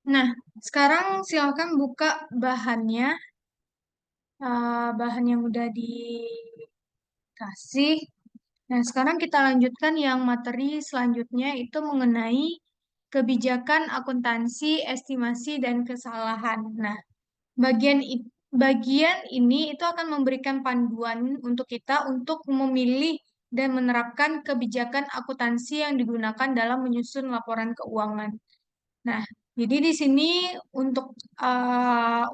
Nah, sekarang silakan buka bahannya, bahan yang udah dikasih. Nah, sekarang kita lanjutkan yang materi selanjutnya itu mengenai kebijakan akuntansi, estimasi, dan kesalahan. Nah, bagian ini itu akan memberikan panduan untuk kita untuk memilih dan menerapkan kebijakan akuntansi yang digunakan dalam menyusun laporan keuangan. Nah, jadi di sini untuk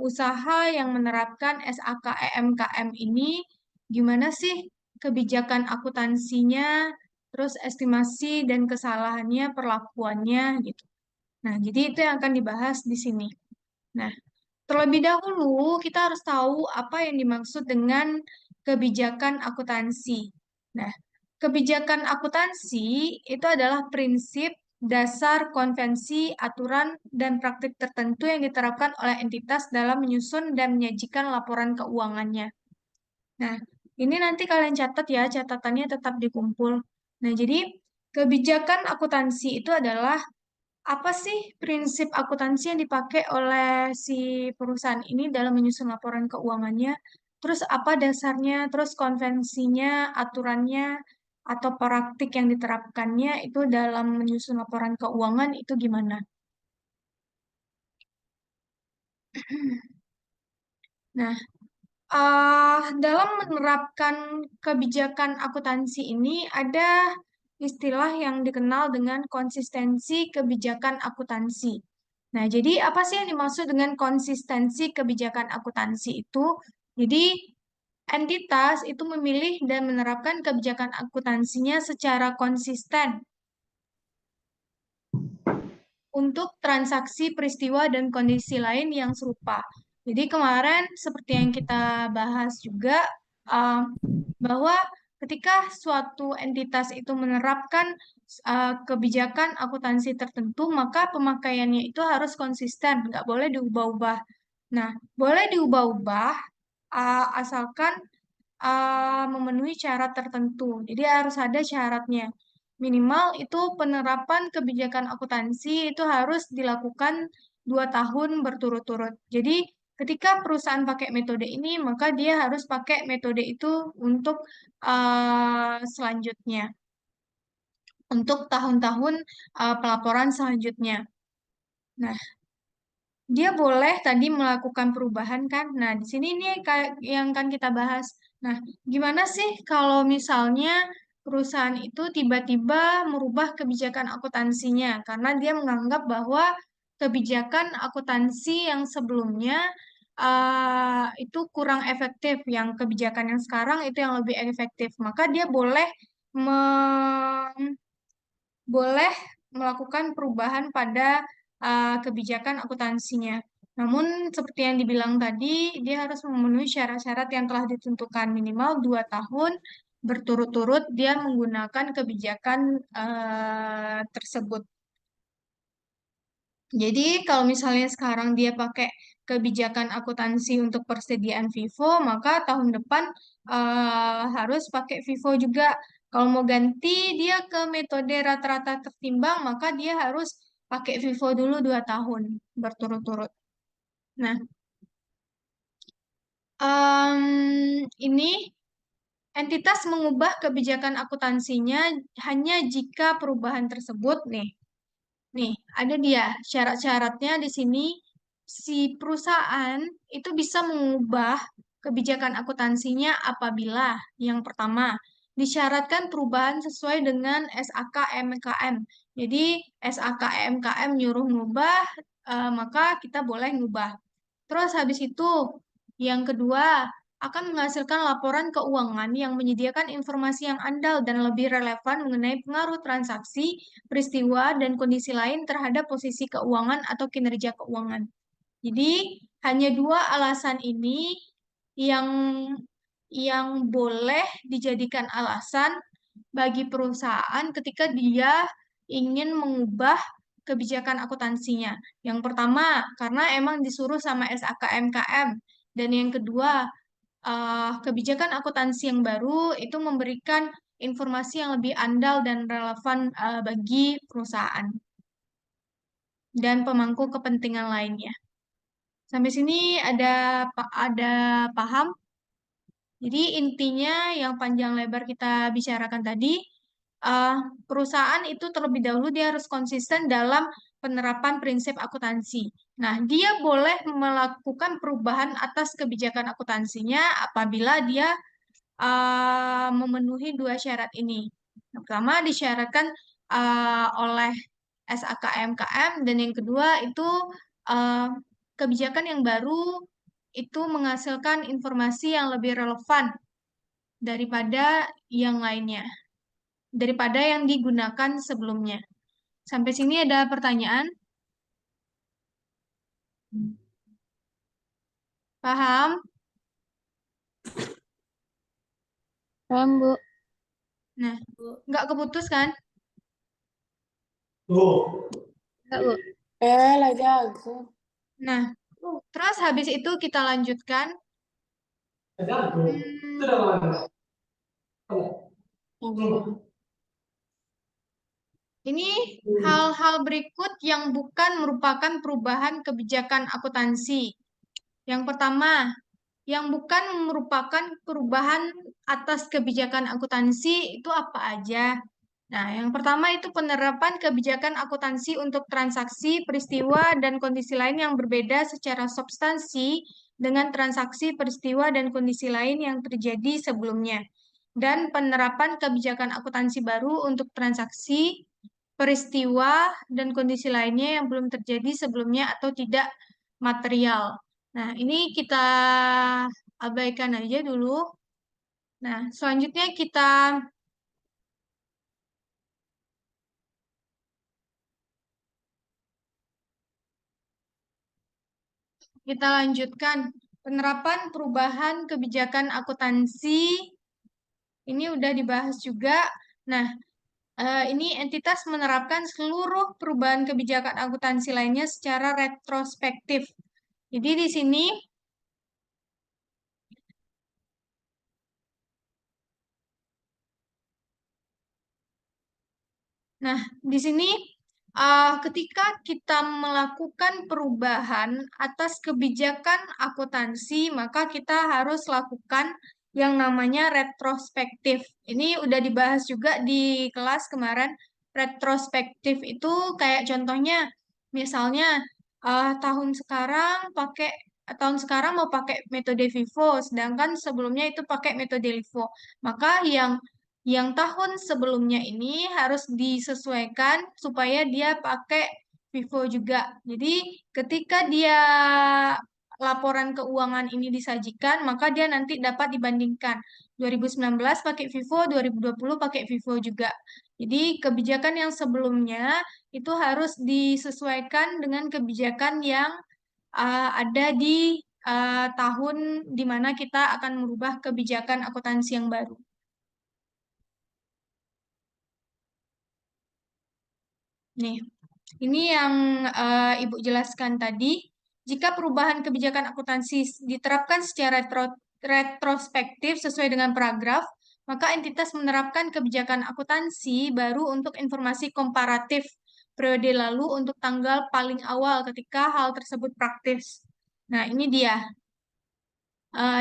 usaha yang menerapkan SAKEMKM ini, gimana sih kebijakan akuntansinya, terus estimasi dan kesalahannya, perlakuannya gitu. Nah, jadi itu yang akan dibahas di sini. Nah, terlebih dahulu kita harus tahu apa yang dimaksud dengan kebijakan akuntansi. Nah, kebijakan akuntansi itu adalah prinsip, dasar, konvensi, aturan, dan praktik tertentu yang diterapkan oleh entitas dalam menyusun dan menyajikan laporan keuangannya. Nah, ini nanti kalian catat ya, catatannya tetap dikumpul. Nah, jadi kebijakan akuntansi itu adalah apa sih prinsip akuntansi yang dipakai oleh si perusahaan ini dalam menyusun laporan keuangannya? Terus apa dasarnya? Terus konvensinya, aturannya, atau praktik yang diterapkannya itu dalam menyusun laporan keuangan itu gimana? Nah, dalam menerapkan kebijakan akuntansi ini ada istilah yang dikenal dengan konsistensi kebijakan akuntansi. Nah, jadi apa sih yang dimaksud dengan konsistensi kebijakan akuntansi itu? Jadi, entitas itu memilih dan menerapkan kebijakan akuntansinya secara konsisten untuk transaksi, peristiwa, dan kondisi lain yang serupa. Jadi kemarin seperti yang kita bahas juga uh, bahwa ketika suatu entitas itu menerapkan kebijakan akuntansi tertentu, maka pemakaiannya itu harus konsisten, nggak boleh diubah-ubah. Nah, boleh diubah-ubah asalkan memenuhi syarat tertentu. Jadi harus ada syaratnya. Minimal itu penerapan kebijakan akuntansi itu harus dilakukan 2 tahun berturut-turut. Jadi ketika perusahaan pakai metode ini, maka dia harus pakai metode itu untuk selanjutnya, untuk tahun-tahun pelaporan selanjutnya. Nah, dia boleh tadi melakukan perubahan kan? Nah, di sini ini kayak yang kan kita bahas. Nah, gimana sih kalau misalnya perusahaan itu tiba-tiba merubah kebijakan akuntansinya karena dia menganggap bahwa kebijakan akuntansi yang sebelumnya itu kurang efektif, yang kebijakan yang sekarang itu yang lebih efektif. Maka dia boleh melakukan perubahan pada kebijakan akuntansinya. Namun, seperti yang dibilang tadi, dia harus memenuhi syarat-syarat yang telah ditentukan minimal 2 tahun berturut-turut dia menggunakan kebijakan tersebut. Jadi, kalau misalnya sekarang dia pakai kebijakan akuntansi untuk persediaan Vivo, maka tahun depan harus pakai Vivo juga. Kalau mau ganti dia ke metode rata-rata tertimbang, maka dia harus pakai Vivo dulu 2 tahun berturut-turut. Nah, ini entitas mengubah kebijakan akuntansinya hanya jika perubahan tersebut nih, ada dia syarat-syaratnya di sini. Si perusahaan itu bisa mengubah kebijakan akuntansinya apabila yang pertama disyaratkan perubahan sesuai dengan SAK-MKM. Jadi SAK-MKM nyuruh ngubah, maka kita boleh ngubah. Terus habis itu yang kedua akan menghasilkan laporan keuangan yang menyediakan informasi yang andal dan lebih relevan mengenai pengaruh transaksi, peristiwa, dan kondisi lain terhadap posisi keuangan atau kinerja keuangan. Jadi, hanya dua alasan ini yang boleh dijadikan alasan bagi perusahaan ketika dia ingin mengubah kebijakan akuntansinya. Yang pertama, karena emang disuruh sama SAKMKM. Dan yang kedua, kebijakan akuntansi yang baru itu memberikan informasi yang lebih andal dan relevan bagi perusahaan. dan pemangku kepentingan lainnya. Sampai sini ada paham? Jadi intinya yang panjang lebar kita bicarakan tadi, eh, perusahaan itu terlebih dahulu dia harus konsisten dalam penerapan prinsip akuntansi. Nah, dia boleh melakukan perubahan atas kebijakan akuntansinya apabila dia memenuhi dua syarat ini. Yang pertama disyaratkan oleh SAKMKM dan yang kedua itu eh, kebijakan yang baru itu menghasilkan informasi yang lebih relevan daripada yang lainnya, daripada yang digunakan sebelumnya. Sampai sini ada pertanyaan? Paham? Paham, Bu. Nah, nggak keputus kan? Enggak, Bu. Lagi aku. Nah, terus habis itu kita lanjutkan. Hmm, Ini hal-hal berikut yang bukan merupakan perubahan kebijakan akuntansi. Yang pertama, yang bukan merupakan perubahan atas kebijakan akuntansi itu apa aja? Nah, yang pertama itu penerapan kebijakan akuntansi untuk transaksi, peristiwa, dan kondisi lain yang berbeda secara substansi dengan transaksi, peristiwa, dan kondisi lain yang terjadi sebelumnya. Dan penerapan kebijakan akuntansi baru untuk transaksi, peristiwa, dan kondisi lainnya yang belum terjadi sebelumnya atau tidak material. Nah, ini kita abaikan aja dulu. Nah, selanjutnya kita lanjutkan penerapan perubahan kebijakan akuntansi. Ini udah dibahas juga. Nah, ini entitas menerapkan seluruh perubahan kebijakan akuntansi lainnya secara retrospektif. Jadi di sini Nah, di sini ketika kita melakukan perubahan atas kebijakan akuntansi, maka kita harus lakukan yang namanya retrospektif. Ini udah dibahas juga di kelas kemarin. Retrospektif itu kayak contohnya, misalnya tahun sekarang mau pakai metode Vivo, sedangkan sebelumnya itu pakai metode LIFO. Maka yang tahun sebelumnya ini harus disesuaikan supaya dia pakai Vivo juga. Jadi ketika dia laporan keuangan ini disajikan, maka dia nanti dapat dibandingkan 2019 pakai Vivo, 2020 pakai Vivo juga. Jadi kebijakan yang sebelumnya itu harus disesuaikan dengan kebijakan yang ada di tahun di mana kita akan merubah kebijakan akuntansi yang baru. Nih, ini yang Ibu jelaskan tadi. Jika perubahan kebijakan akuntansi diterapkan secara retrospektif sesuai dengan paragraf, maka entitas menerapkan kebijakan akuntansi baru untuk informasi komparatif periode lalu untuk tanggal paling awal ketika hal tersebut praktis. Nah, ini dia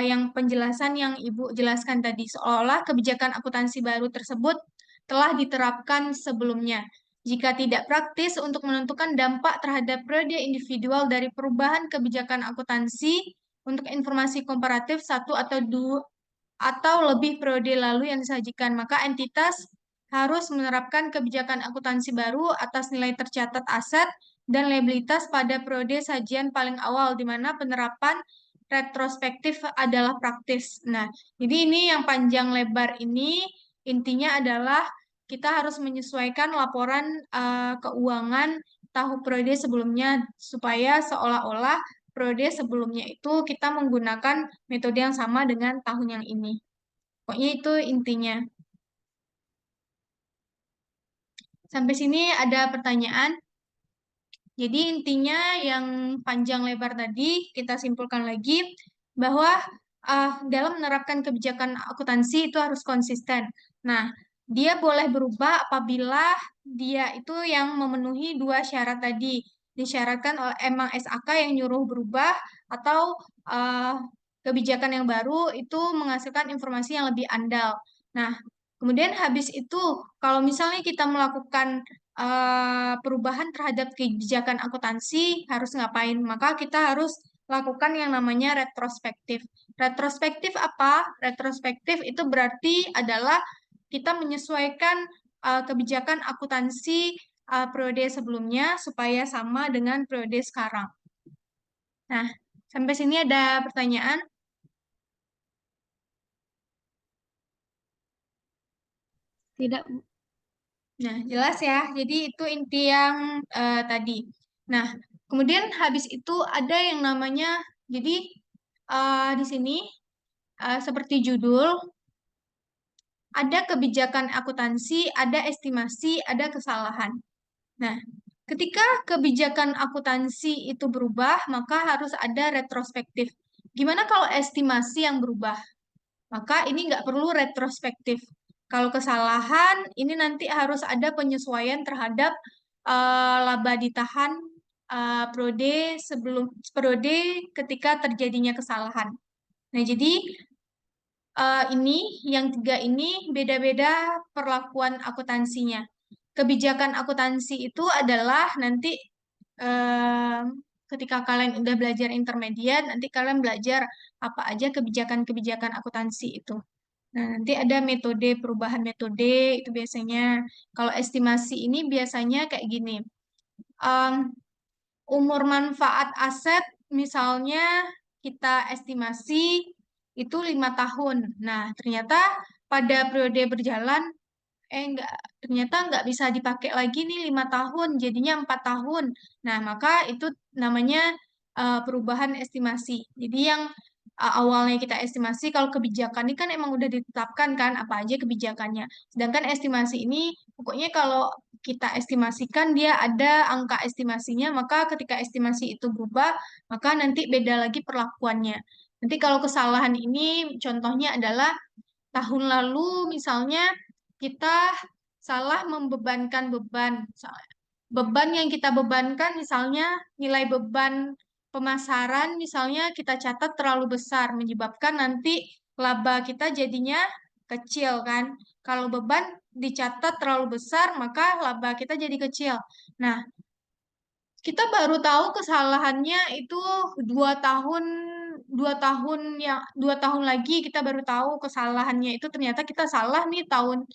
yang penjelasan yang Ibu jelaskan tadi, seolah kebijakan akuntansi baru tersebut telah diterapkan sebelumnya. Jika tidak praktis untuk menentukan dampak terhadap periode individual dari perubahan kebijakan akuntansi untuk informasi komparatif satu atau dua atau lebih periode lalu yang disajikan, maka entitas harus menerapkan kebijakan akuntansi baru atas nilai tercatat aset dan liabilitas pada periode sajian paling awal, di mana penerapan retrospektif adalah praktis. Nah, jadi ini yang panjang lebar ini intinya adalah kita harus menyesuaikan laporan keuangan tahun periode sebelumnya supaya seolah-olah periode sebelumnya itu kita menggunakan metode yang sama dengan tahun yang ini. Pokoknya itu intinya. Sampai sini ada pertanyaan? Jadi intinya yang panjang lebar tadi kita simpulkan lagi bahwa dalam menerapkan kebijakan akuntansi itu harus konsisten. Nah, dia boleh berubah apabila dia itu yang memenuhi dua syarat tadi. disyaratkan oleh emang SAK yang nyuruh berubah atau kebijakan yang baru itu menghasilkan informasi yang lebih andal. Nah, kemudian habis itu kalau misalnya kita melakukan perubahan terhadap kebijakan akuntansi harus ngapain? Maka kita harus lakukan yang namanya retrospektif. Retrospektif apa? Retrospektif itu berarti adalah kita menyesuaikan kebijakan akuntansi periode sebelumnya supaya sama dengan periode sekarang. Nah, sampai sini ada pertanyaan? Tidak, Bu. Nah, jelas ya. Jadi itu inti yang tadi. Nah, kemudian habis itu ada yang namanya, jadi di sini seperti judul, ada kebijakan akuntansi, ada estimasi, ada kesalahan. Nah, ketika kebijakan akuntansi itu berubah, maka harus ada retrospektif. Gimana kalau estimasi yang berubah? Maka ini nggak perlu retrospektif. Kalau kesalahan, ini nanti harus ada penyesuaian terhadap laba ditahan periode ketika terjadinya kesalahan. Nah, jadi ini yang tiga ini beda-beda perlakuan akuntansinya. Kebijakan akuntansi itu adalah nanti eh, ketika kalian udah belajar intermediate, nanti kalian belajar apa aja kebijakan-kebijakan akuntansi itu. Nah, nanti ada metode perubahan metode itu biasanya. Kalau estimasi ini biasanya kayak gini. Em, Umur manfaat aset misalnya kita estimasi itu 5 tahun. Nah, ternyata pada periode berjalan enggak, ternyata nggak bisa dipakai lagi nih 5 tahun, jadinya 4 tahun. Nah, maka itu namanya perubahan estimasi. Jadi yang awalnya kita estimasi, kalau kebijakan ini kan emang udah ditetapkan kan apa aja kebijakannya. Sedangkan estimasi ini pokoknya kalau kita estimasikan dia ada angka estimasinya, maka ketika estimasi itu berubah, maka nanti beda lagi perlakuannya. Nanti kalau kesalahan ini contohnya adalah tahun lalu misalnya kita salah membebankan beban. Beban yang kita bebankan misalnya nilai beban pemasaran misalnya kita catat terlalu besar menyebabkan nanti laba kita jadinya kecil kan. Kalau beban dicatat terlalu besar maka laba kita jadi kecil. Nah, kita baru tahu kesalahannya itu 2 tahun, 2 tahun lagi kita baru tahu kesalahannya itu ternyata kita salah nih tahun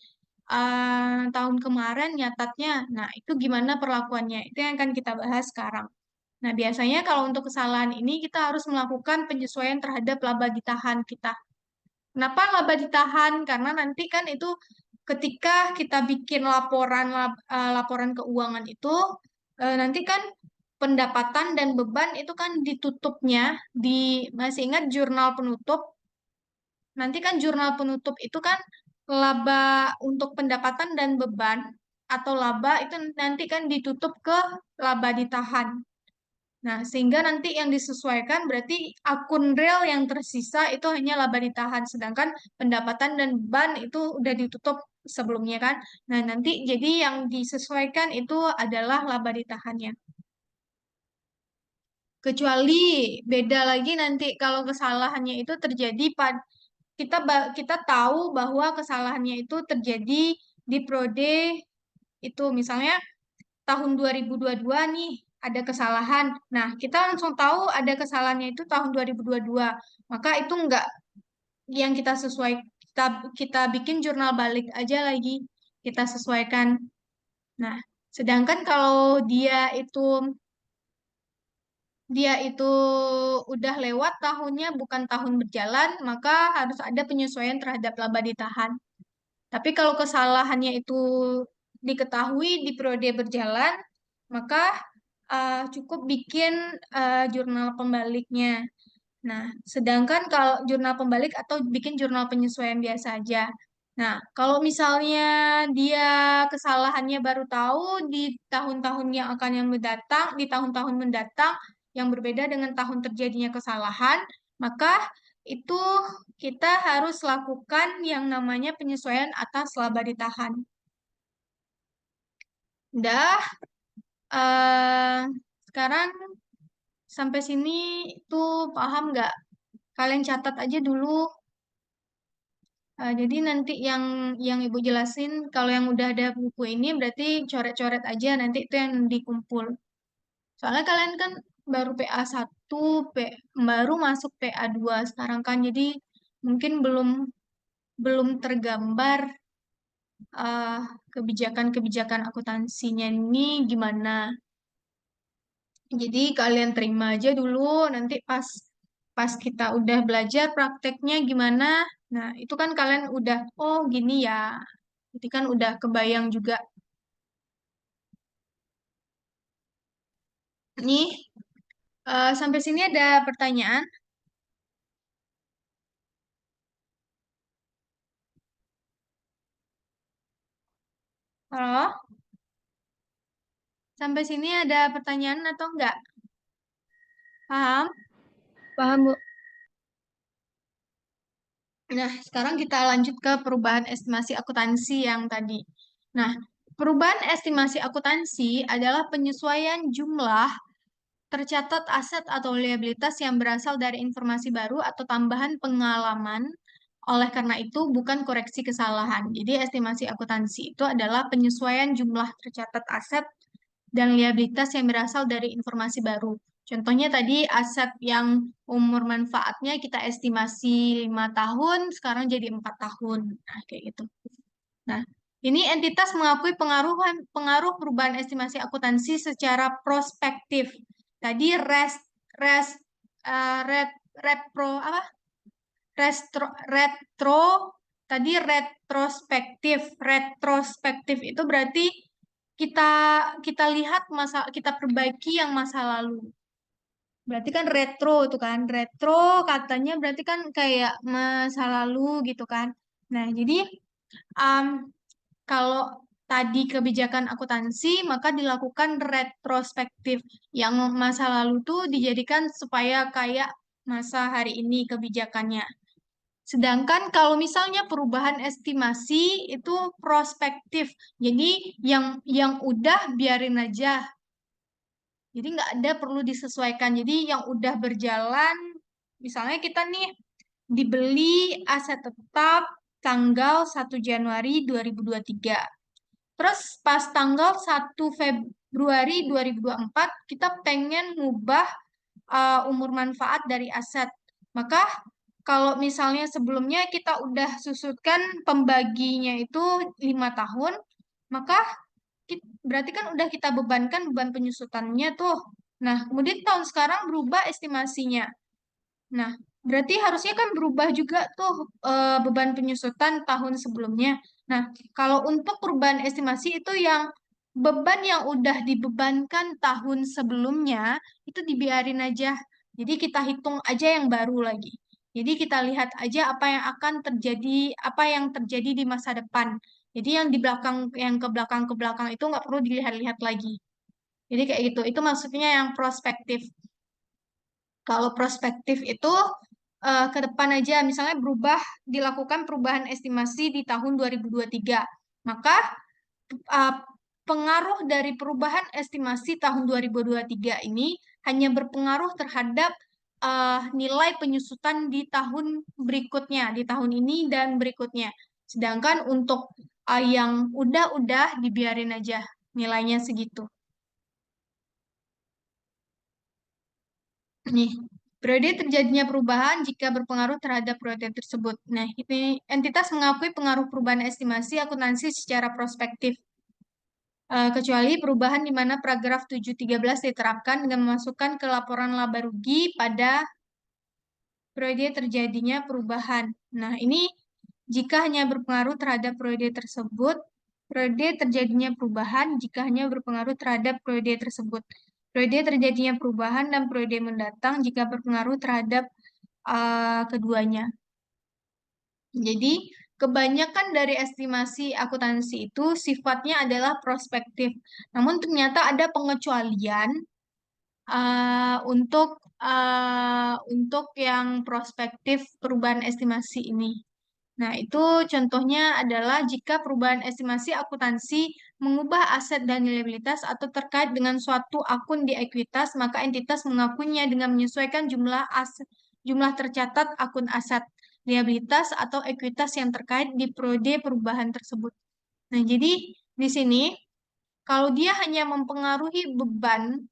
kemarin nyatatnya. Nah, itu gimana perlakuannya? Itu yang akan kita bahas sekarang. Nah, biasanya kalau untuk kesalahan ini kita harus melakukan penyesuaian terhadap laba ditahan kita. Kenapa laba ditahan? Karena nanti kan itu ketika kita bikin laporan keuangan itu nanti kan pendapatan dan beban itu kan ditutupnya di masih ingat jurnal penutup. Nanti kan jurnal penutup itu kan laba untuk pendapatan dan beban atau laba itu nanti kan ditutup ke laba ditahan. Nah, sehingga nanti yang disesuaikan berarti akun real yang tersisa itu hanya laba ditahan, sedangkan pendapatan dan beban itu udah ditutup sebelumnya kan. Nah, nanti jadi yang disesuaikan itu adalah laba ditahannya. Kecuali beda lagi nanti kalau kesalahannya itu terjadi pada kita tahu bahwa kesalahannya itu terjadi di periode itu misalnya tahun 2022 nih ada kesalahan. Nah, kita langsung tahu ada kesalahannya itu tahun 2022. Maka itu enggak yang kita sesuai kita bikin jurnal balik aja lagi kita sesuaikan. Nah, sedangkan kalau dia itu udah lewat tahunnya bukan tahun berjalan, maka harus ada penyesuaian terhadap laba ditahan. Tapi kalau kesalahannya itu diketahui di periode berjalan, maka cukup bikin jurnal pembaliknya. Nah, sedangkan kalau jurnal pembalik atau bikin jurnal penyesuaian biasa aja. Nah, kalau misalnya dia kesalahannya baru tahu di tahun-tahun yang akan yang mendatang, di tahun-tahun mendatang yang berbeda dengan tahun terjadinya kesalahan, maka itu kita harus lakukan yang namanya penyesuaian atas laba ditahan. Udah, eh, sekarang sampai sini tuh paham nggak? Kalian catat aja dulu. Jadi nanti yang Ibu jelasin, kalau yang udah ada buku ini berarti coret-coret aja, nanti itu yang dikumpul. Soalnya kalian kan baru PA1, baru masuk PA2 sekarang kan, jadi mungkin belum tergambar eh, kebijakan-kebijakan akuntansinya ini gimana. Jadi kalian terima aja dulu, nanti pas pas kita udah belajar prakteknya gimana. Nah, itu kan kalian udah, oh gini ya. Jadi kan udah kebayang juga. Nih, sampai sini ada pertanyaan? Halo? Sampai sini ada pertanyaan atau enggak? Paham? Paham, Bu. Nah, sekarang kita lanjut ke perubahan estimasi akuntansi yang tadi. Nah, perubahan estimasi akuntansi adalah penyesuaian jumlah tercatat aset atau liabilitas yang berasal dari informasi baru atau tambahan pengalaman. Oleh karena itu, bukan koreksi kesalahan. Jadi, estimasi akuntansi itu adalah penyesuaian jumlah tercatat aset dan liabilitas yang berasal dari informasi baru. Contohnya tadi aset yang umur manfaatnya kita estimasi 5 tahun, sekarang jadi 4 tahun. Nah, kayak gitu. Nah, ini entitas mengakui pengaruh perubahan estimasi akuntansi secara prospektif. Tadi res, ret, repro, apa? Retro, tadi retrospektif. Retrospektif itu berarti kita kita lihat kita perbaiki yang masa lalu. Berarti kan retro itu kan. Retro katanya berarti kan kayak masa lalu gitu kan. Nah, jadi um, kalau tadi kebijakan akuntansi, maka dilakukan retrospektif. Yang masa lalu tuh dijadikan supaya kayak masa hari ini kebijakannya. Sedangkan kalau misalnya perubahan estimasi itu prospektif. Jadi yang udah biarin aja. Jadi nggak ada perlu disesuaikan. Jadi yang udah berjalan, misalnya kita nih dibeli aset tetap tanggal 1 Januari 2023. Terus pas tanggal 1 Februari 2024 kita pengen ngubah umur manfaat dari aset. Maka kalau misalnya sebelumnya kita udah susutkan pembaginya itu 5 tahun, maka berarti kan udah kita bebankan beban penyusutannya tuh. Nah, kemudian tahun sekarang berubah estimasinya. Nah, berarti harusnya kan berubah juga tuh beban penyusutan tahun sebelumnya. Nah, kalau untuk perubahan estimasi itu yang beban yang udah dibebankan tahun sebelumnya itu dibiarin aja. Jadi kita hitung aja yang baru lagi. Jadi kita lihat aja apa yang akan terjadi, apa yang terjadi di masa depan. Jadi yang di belakang, yang ke belakang itu nggak perlu dilihat-lihat lagi. Jadi kayak gitu. Itu maksudnya yang prospektif. Kalau prospektif itu ke depan aja, misalnya dilakukan perubahan estimasi di tahun 2023. Maka uh, pengaruh dari perubahan estimasi tahun 2023 ini hanya berpengaruh terhadap nilai penyusutan di tahun berikutnya, di tahun ini dan berikutnya. Sedangkan untuk yang udah dibiarin aja nilainya segitu. Nih, periode terjadinya perubahan jika berpengaruh terhadap periode tersebut. Nah, ini entitas mengakui pengaruh perubahan estimasi akuntansi secara prospektif. Kecuali perubahan di mana paragraf 713 diterapkan dengan memasukkan ke laporan laba rugi pada periode terjadinya perubahan. Nah, ini jika hanya berpengaruh terhadap periode tersebut, periode terjadinya perubahan jika hanya berpengaruh terhadap periode tersebut. Periode terjadinya perubahan dan periode mendatang jika berpengaruh terhadap keduanya. Jadi, kebanyakan dari estimasi akuntansi itu sifatnya adalah prospektif. Namun ternyata ada pengecualian untuk yang prospektif perubahan estimasi ini. Nah, itu contohnya adalah jika perubahan estimasi akuntansi mengubah aset dan liabilitas atau terkait dengan suatu akun di ekuitas, maka entitas mengakuinya dengan menyesuaikan jumlah tercatat akun aset, liabilitas atau ekuitas yang terkait di periode perubahan tersebut. Nah, jadi di sini kalau dia hanya mempengaruhi beban,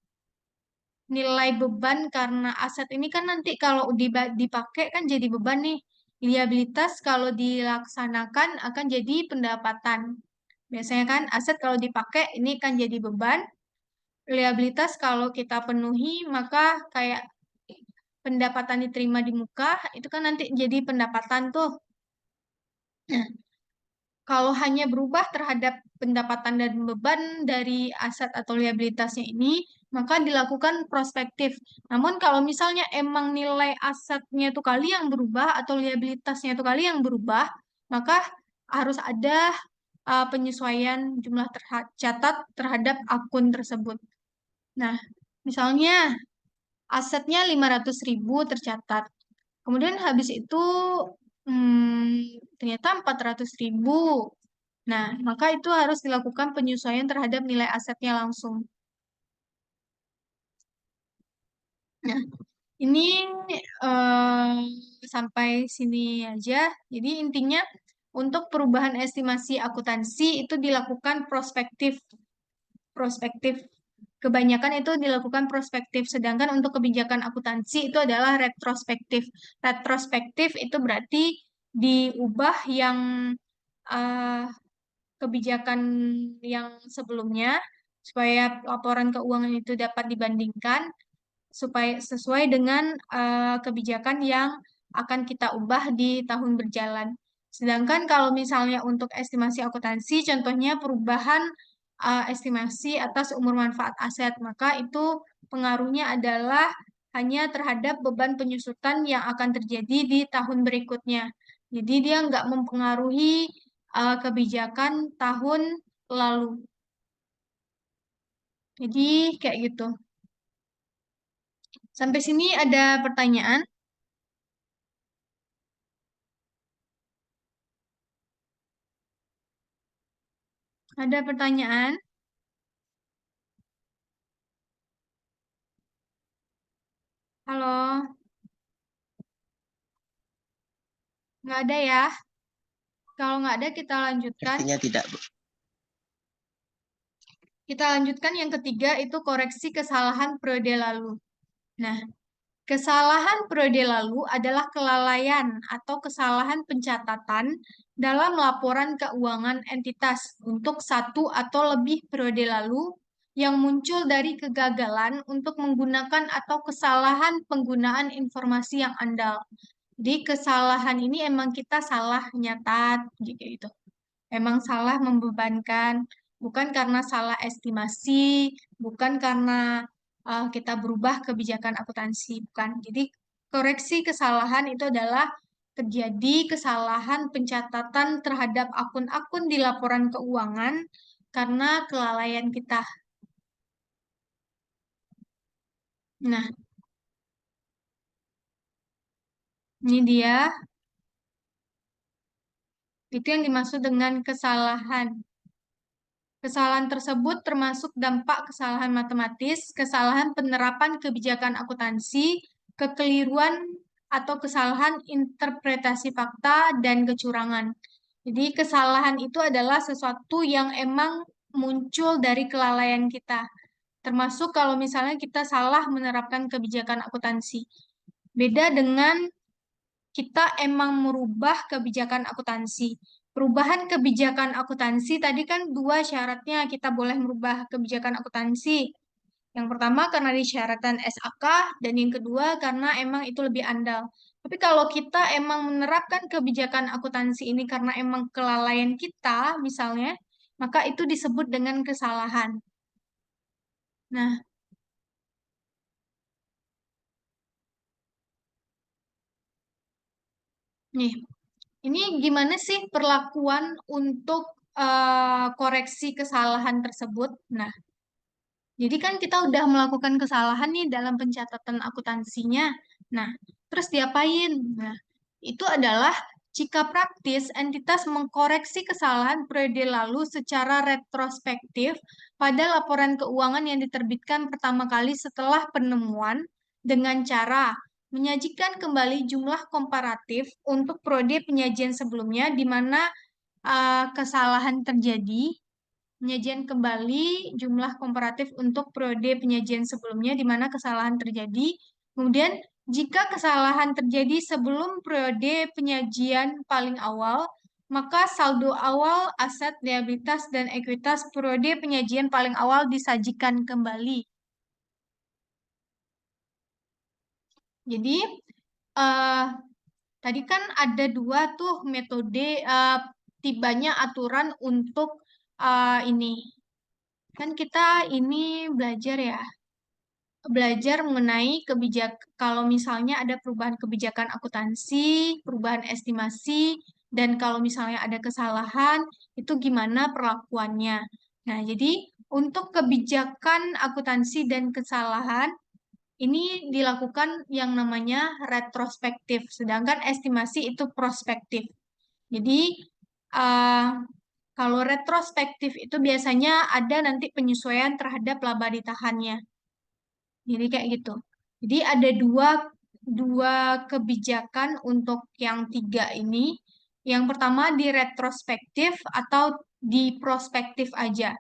nilai beban karena aset ini kan nanti kalau dipakai kan jadi beban nih. Liabilitas kalau dilaksanakan akan jadi pendapatan. Biasanya kan aset kalau dipakai ini kan jadi beban. Liabilitas kalau kita penuhi maka kayak pendapatan diterima di muka itu kan nanti jadi pendapatan tuh. Nah, kalau hanya berubah terhadap pendapatan dan beban dari aset atau liabilitasnya ini, maka dilakukan prospektif. Namun kalau misalnya emang nilai asetnya itu kali yang berubah atau liabilitasnya itu kali yang berubah, maka harus ada penyesuaian jumlah tercatat terhadap akun tersebut. Nah, misalnya asetnya 500.000 tercatat. Kemudian habis itu ternyata 400.000. Nah, maka itu harus dilakukan penyesuaian terhadap nilai asetnya langsung. Nah, ini sampai sini aja. Jadi intinya untuk perubahan estimasi akuntansi itu dilakukan prospektif. Prospektif. Kebanyakan itu dilakukan prospektif, sedangkan untuk kebijakan akuntansi itu adalah retrospektif. Retrospektif itu berarti diubah yang eh, kebijakan yang sebelumnya supaya laporan keuangan itu dapat dibandingkan supaya sesuai dengan kebijakan yang akan kita ubah di tahun berjalan. Sedangkan kalau misalnya untuk estimasi akuntansi, contohnya perubahan estimasi atas umur manfaat aset, maka itu pengaruhnya adalah hanya terhadap beban penyusutan yang akan terjadi di tahun berikutnya. Jadi dia nggak mempengaruhi kebijakan tahun lalu. Jadi kayak gitu. Sampai sini ada pertanyaan? Ada pertanyaan? Halo, nggak ada ya? Kalau nggak ada, kita lanjutkan. Sepertinya tidak, Bu. Kita lanjutkan yang ketiga, itu koreksi kesalahan periode lalu. Nah, kesalahan periode lalu adalah kelalaian atau kesalahan pencatatan dalam laporan keuangan entitas untuk satu atau lebih periode lalu yang muncul dari kegagalan untuk menggunakan atau kesalahan penggunaan informasi yang andal. Jadi kesalahan ini emang kita salah nyatat gitu. Emang salah membebankan, bukan karena salah estimasi, bukan karena kita berubah kebijakan akuntansi, bukan. Jadi koreksi kesalahan itu adalah terjadi kesalahan pencatatan terhadap akun-akun di laporan keuangan karena kelalaian kita. Nah, ini dia. Itu yang dimaksud dengan kesalahan. Kesalahan tersebut termasuk dampak kesalahan matematis, kesalahan penerapan kebijakan akuntansi, kekeliruan atau kesalahan interpretasi fakta, dan kecurangan. Jadi kesalahan itu adalah sesuatu yang emang muncul dari kelalaian kita. Termasuk kalau misalnya kita salah menerapkan kebijakan akuntansi. Beda dengan kita emang merubah kebijakan akuntansi. Perubahan kebijakan akuntansi tadi kan dua syaratnya kita boleh merubah kebijakan akuntansi. Yang pertama karena disyaratkan SAK dan yang kedua karena emang itu lebih andal. Tapi kalau kita emang menerapkan kebijakan akuntansi ini karena emang kelalaian kita misalnya, maka itu disebut dengan kesalahan. Nah, nih, ini gimana sih perlakuan untuk koreksi kesalahan tersebut? Nah, jadi kan kita udah melakukan kesalahan nih dalam pencatatan akuntansinya. Nah, terus diapain? Nah, itu adalah Jika praktis, entitas mengkoreksi kesalahan periode lalu secara retrospektif pada laporan keuangan yang diterbitkan pertama kali setelah penemuan dengan cara menyajikan kembali jumlah komparatif untuk periode penyajian sebelumnya di mana kesalahan terjadi, penyajian kembali jumlah komparatif untuk periode penyajian sebelumnya di mana kesalahan terjadi. Kemudian, jika kesalahan terjadi sebelum periode penyajian paling awal, maka saldo awal aset, liabilitas, dan ekuitas periode penyajian paling awal disajikan kembali. Jadi, eh, tadi kan ada dua tuh metode tibanya aturan untuk ini. Kan kita ini belajar mengenai kalau misalnya ada perubahan kebijakan akuntansi, perubahan estimasi, dan kalau misalnya ada kesalahan, itu gimana perlakuannya. Nah, jadi untuk kebijakan akuntansi dan kesalahan, ini dilakukan yang namanya retrospektif, sedangkan estimasi itu prospektif. Jadi, uh, kalau retrospektif itu biasanya ada nanti penyesuaian terhadap laba ditahannya. Jadi kayak gitu. Jadi ada dua kebijakan untuk yang tiga ini. Yang pertama di retrospektif atau di prospektif aja.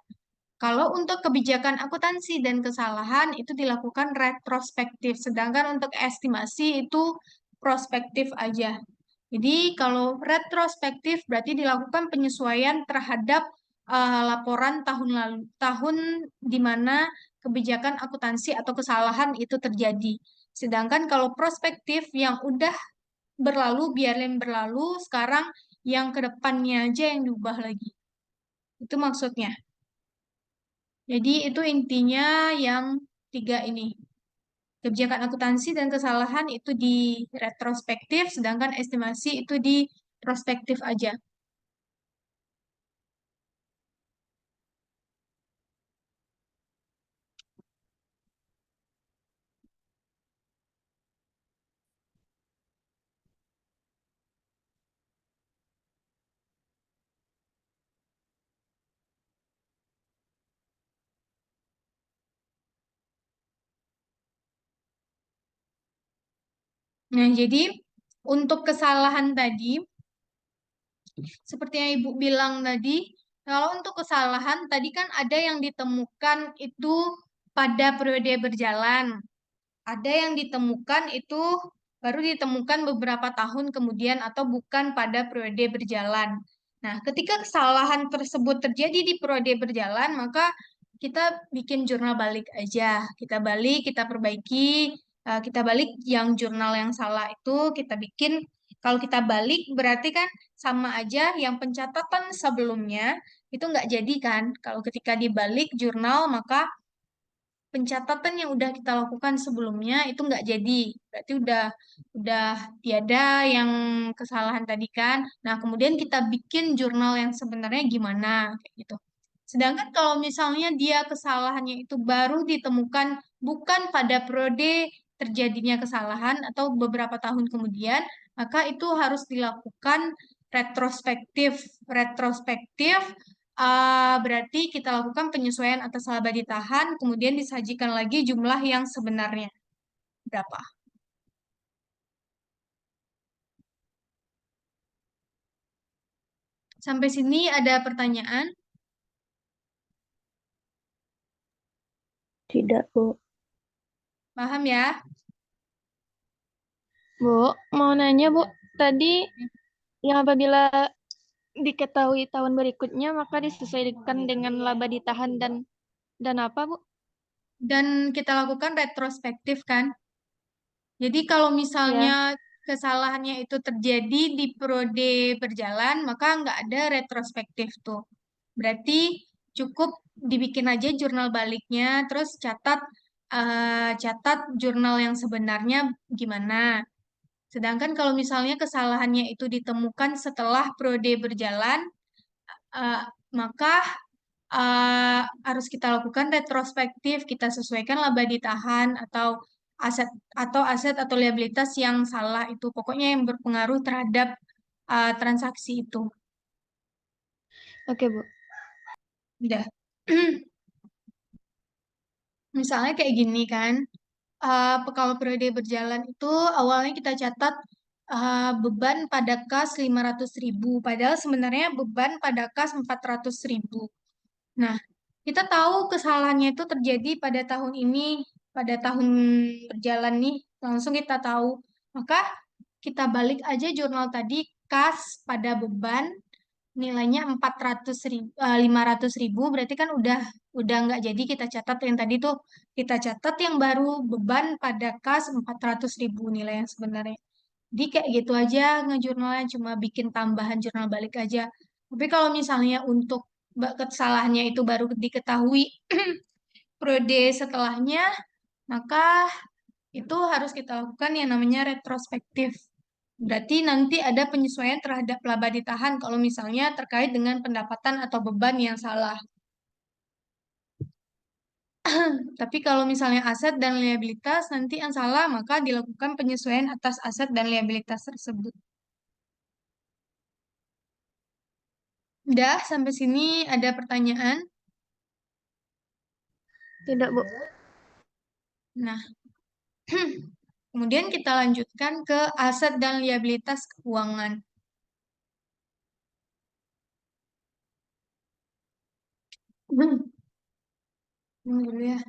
Kalau untuk kebijakan akuntansi dan kesalahan itu dilakukan retrospektif, sedangkan untuk estimasi itu prospektif aja. Jadi kalau retrospektif berarti dilakukan penyesuaian terhadap laporan tahun lalu, tahun di mana kebijakan akuntansi atau kesalahan itu terjadi. Sedangkan kalau prospektif yang udah berlalu biarin berlalu, sekarang yang ke depannya aja yang diubah lagi. Itu maksudnya. Jadi itu intinya yang tiga ini. Kebijakan akuntansi dan kesalahan itu di retrospektif, sedangkan estimasi itu di prospektif aja. Nah, jadi untuk kesalahan tadi, seperti yang Ibu bilang tadi, kalau untuk kesalahan tadi kan ada yang ditemukan itu pada periode berjalan. Ada yang ditemukan itu baru ditemukan beberapa tahun kemudian atau bukan pada periode berjalan. Nah, ketika kesalahan tersebut terjadi di periode berjalan, maka kita bikin jurnal balik aja. Kita balik, kita perbaiki, kita balik yang jurnal yang salah itu kita bikin. Kalau kita balik berarti kan sama aja yang pencatatan sebelumnya itu nggak jadi kan. Kalau ketika dibalik jurnal maka pencatatan yang udah kita lakukan sebelumnya itu nggak jadi. Berarti udah tiada yang kesalahan tadi kan. Nah, kemudian kita bikin jurnal yang sebenarnya gimana kayak gitu. Sedangkan kalau misalnya dia kesalahannya itu baru ditemukan bukan pada periode terjadinya kesalahan atau beberapa tahun kemudian, maka itu harus dilakukan retrospektif. Retrospektif berarti kita lakukan penyesuaian atas laba ditahan, kemudian disajikan lagi jumlah yang sebenarnya berapa. Sampai sini ada pertanyaan? Tidak, Bu. Paham ya? Bu, mau nanya Bu, tadi yang apabila diketahui tahun berikutnya maka disesuaikan dengan laba ditahan dan apa Bu? Dan kita lakukan retrospektif kan? Jadi kalau misalnya Ya, kesalahannya itu terjadi di periode berjalan, maka nggak ada retrospektif tuh. Berarti cukup dibikin aja jurnal baliknya, terus catat jurnal yang sebenarnya gimana. Sedangkan kalau misalnya kesalahannya itu ditemukan setelah periode berjalan, eh, maka harus kita lakukan retrospektif, kita sesuaikan laba ditahan aset atau liabilitas yang salah itu, pokoknya yang berpengaruh terhadap transaksi itu. Oke, Bu. Udah. Misalnya kayak gini kan, kalau periode berjalan itu awalnya kita catat beban pada kas 500.000, padahal sebenarnya beban pada kas 400.000. Nah, kita tahu kesalahannya itu terjadi pada tahun ini, pada tahun berjalan nih, langsung kita tahu. Maka kita balik aja jurnal tadi, kas pada beban nilainya 400.000, 500.000, berarti kan udah nggak jadi kita catat yang tadi tuh, kita catat yang baru beban pada kas 400.000 nilai yang sebenarnya. Jadi kayak gitu aja ngejurnalnya, cuma bikin tambahan jurnal balik aja. Tapi kalau misalnya untuk kesalahannya itu baru diketahui periode setelahnya, maka itu harus kita lakukan yang namanya retrospektif. Berarti nanti ada penyesuaian terhadap laba ditahan kalau misalnya terkait dengan pendapatan atau beban yang salah. Tapi kalau misalnya aset dan liabilitas nanti yang salah, maka dilakukan penyesuaian atas aset dan liabilitas tersebut. Udah, sampai sini ada pertanyaan? Tidak, Bu. Nah, kemudian kita lanjutkan ke aset dan liabilitas keuangan. Ini dulu ya.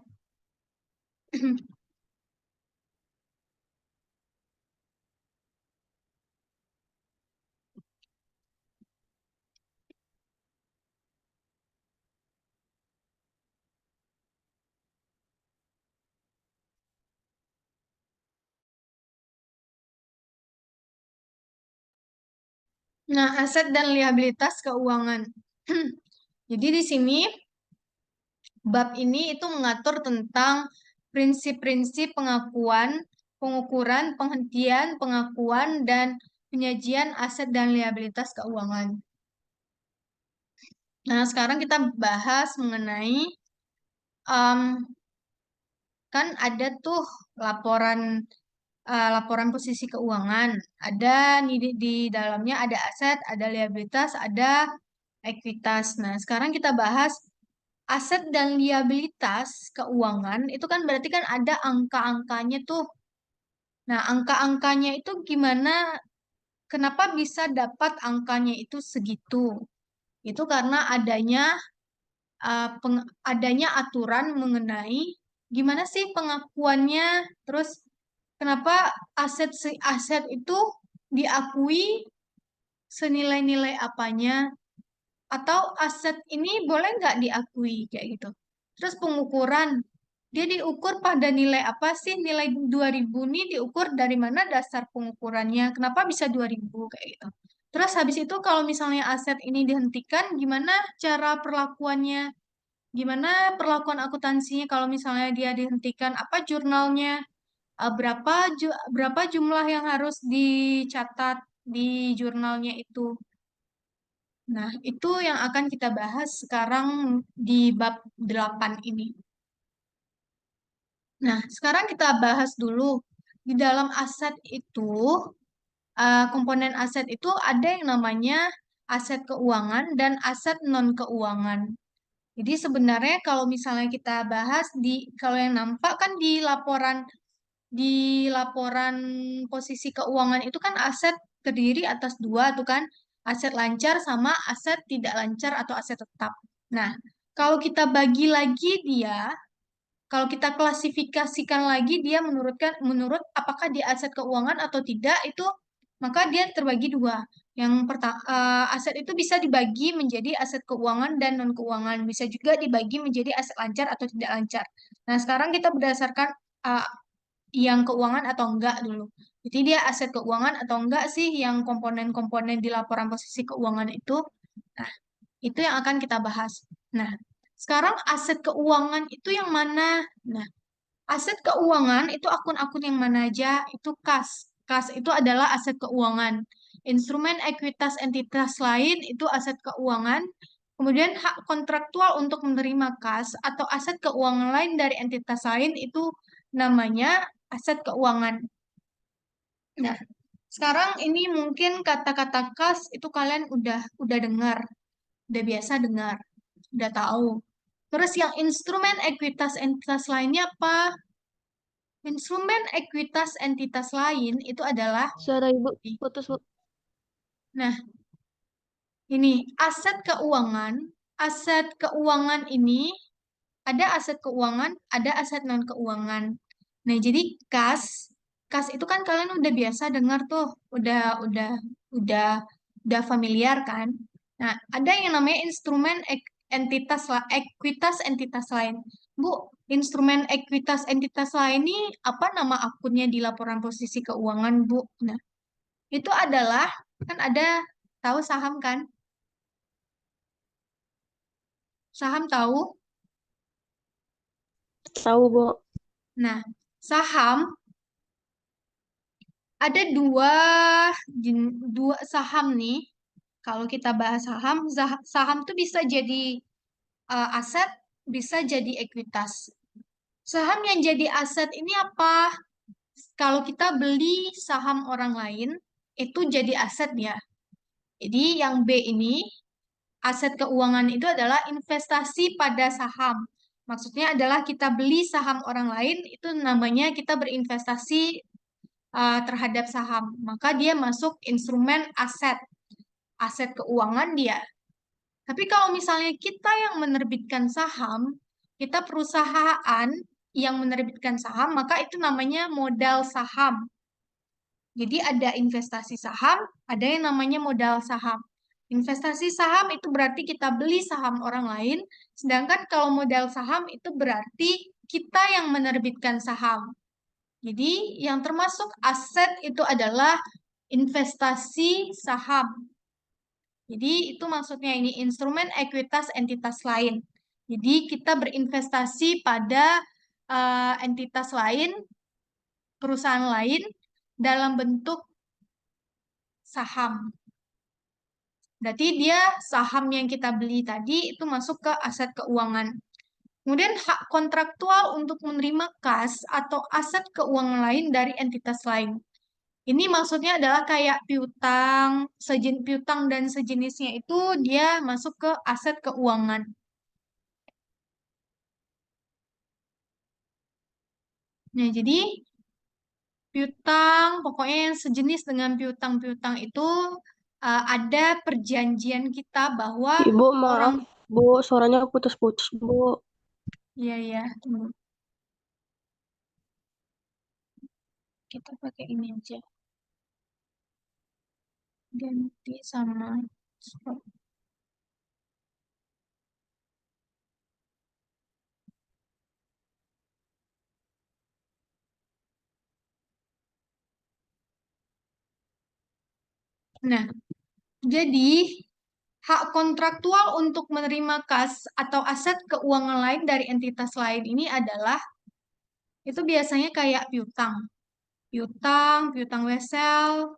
Nah, aset dan liabilitas keuangan. Jadi di sini bab ini itu mengatur tentang prinsip-prinsip pengakuan, pengukuran, penghentian, pengakuan, dan penyajian aset dan liabilitas keuangan. Nah, sekarang kita bahas mengenai kan ada tuh laporan laporan posisi keuangan. Ada di dalamnya ada aset, ada liabilitas, ada ekuitas. Nah, sekarang kita bahas aset dan liabilitas keuangan itu kan berarti kan ada angka-angkanya tuh. Nah, angka-angkanya itu gimana? Kenapa bisa dapat angkanya itu segitu? Itu karena adanya aturan mengenai gimana sih pengakuannya, terus kenapa aset itu diakui senilai-nilai apanya, atau aset ini boleh nggak diakui kayak gitu. Terus pengukuran, dia diukur pada nilai apa sih? Nilai 2.000 ini diukur dari mana dasar pengukurannya? Kenapa bisa 2.000 kayak gitu. Terus habis itu kalau misalnya aset ini dihentikan, gimana cara perlakuannya? Gimana perlakuan akuntansinya kalau misalnya dia dihentikan? Apa jurnalnya? Berapa jumlah yang harus dicatat di jurnalnya itu? Nah, itu yang akan kita bahas sekarang di bab 8 ini. Nah, sekarang kita bahas dulu. Di dalam aset itu, komponen aset itu ada yang namanya aset keuangan dan aset non-keuangan. Jadi sebenarnya kalau misalnya kita bahas kalau yang nampak kan di laporan posisi keuangan itu kan aset terdiri atas dua tuh kan, aset lancar sama aset tidak lancar atau aset tetap. Nah, kalau kita bagi lagi kalau kita klasifikasikan lagi dia menurut apakah dia aset keuangan atau tidak itu, maka dia terbagi dua. Yang pertama, aset itu bisa dibagi menjadi aset keuangan dan non keuangan, bisa juga dibagi menjadi aset lancar atau tidak lancar. Nah, sekarang kita berdasarkan uh, yang keuangan atau enggak dulu. Jadi dia aset keuangan atau enggak sih yang komponen-komponen di laporan posisi keuangan itu. Nah, itu yang akan kita bahas. Nah, sekarang aset keuangan itu yang mana? Nah, aset keuangan itu akun-akun yang mana aja? Itu kas. Kas itu adalah aset keuangan. Instrumen ekuitas entitas lain itu aset keuangan. Kemudian hak kontraktual untuk menerima kas atau aset keuangan lain dari entitas lain itu namanya aset keuangan. Nah, sekarang ini mungkin kata-kata kas itu kalian udah dengar, udah biasa dengar, udah tahu. Terus yang instrumen ekuitas entitas lainnya apa? Instrumen ekuitas entitas lain itu adalah, Suara Ibu putus, Bu. nah ini aset keuangan ini ada aset keuangan, ada aset non keuangan. Nah, jadi kas itu kan kalian udah biasa dengar tuh, udah udah familiar kan. Nah, ada yang namanya instrumen ekuitas entitas lain. Bu, instrumen ekuitas entitas lain ini apa nama akunnya di laporan posisi keuangan, Bu? Nah, itu adalah kan ada tahu saham kan? Saham tahu? Tahu, Bu. Nah, saham ada dua saham nih. Kalau kita bahas saham, saham tuh bisa jadi aset, bisa jadi ekuitas. Saham yang jadi aset ini apa? Kalau kita beli saham orang lain, itu jadi aset ya. Jadi yang B ini, aset keuangan itu adalah investasi pada saham. Maksudnya adalah kita beli saham orang lain, itu namanya kita berinvestasi terhadap saham. Maka dia masuk instrumen aset, aset keuangan dia. Tapi kalau misalnya kita yang menerbitkan saham, kita perusahaan yang menerbitkan saham, maka itu namanya modal saham. Jadi ada investasi saham, ada yang namanya modal saham. Investasi saham itu berarti kita beli saham orang lain, sedangkan kalau modal saham itu berarti kita yang menerbitkan saham. Jadi yang termasuk aset itu adalah investasi saham. Jadi itu maksudnya ini instrumen ekuitas entitas lain. Jadi kita berinvestasi pada entitas lain, perusahaan lain dalam bentuk saham. Berarti dia saham yang kita beli tadi itu masuk ke aset keuangan. Kemudian hak kontraktual untuk menerima kas atau aset keuangan lain dari entitas lain. Ini maksudnya adalah kayak piutang dan sejenisnya itu dia masuk ke aset keuangan. Nah, jadi piutang, pokoknya yang sejenis dengan piutang-piutang itu ada perjanjian kita bahwa Ibu, orang, maaf. Bu, suaranya putus-putus, Bu. iya ya, tunggu, kita pakai ini aja, ganti sama stop. Nah, jadi hak kontraktual untuk menerima kas atau aset keuangan lain dari entitas lain ini adalah itu biasanya kayak piutang, piutang wesel.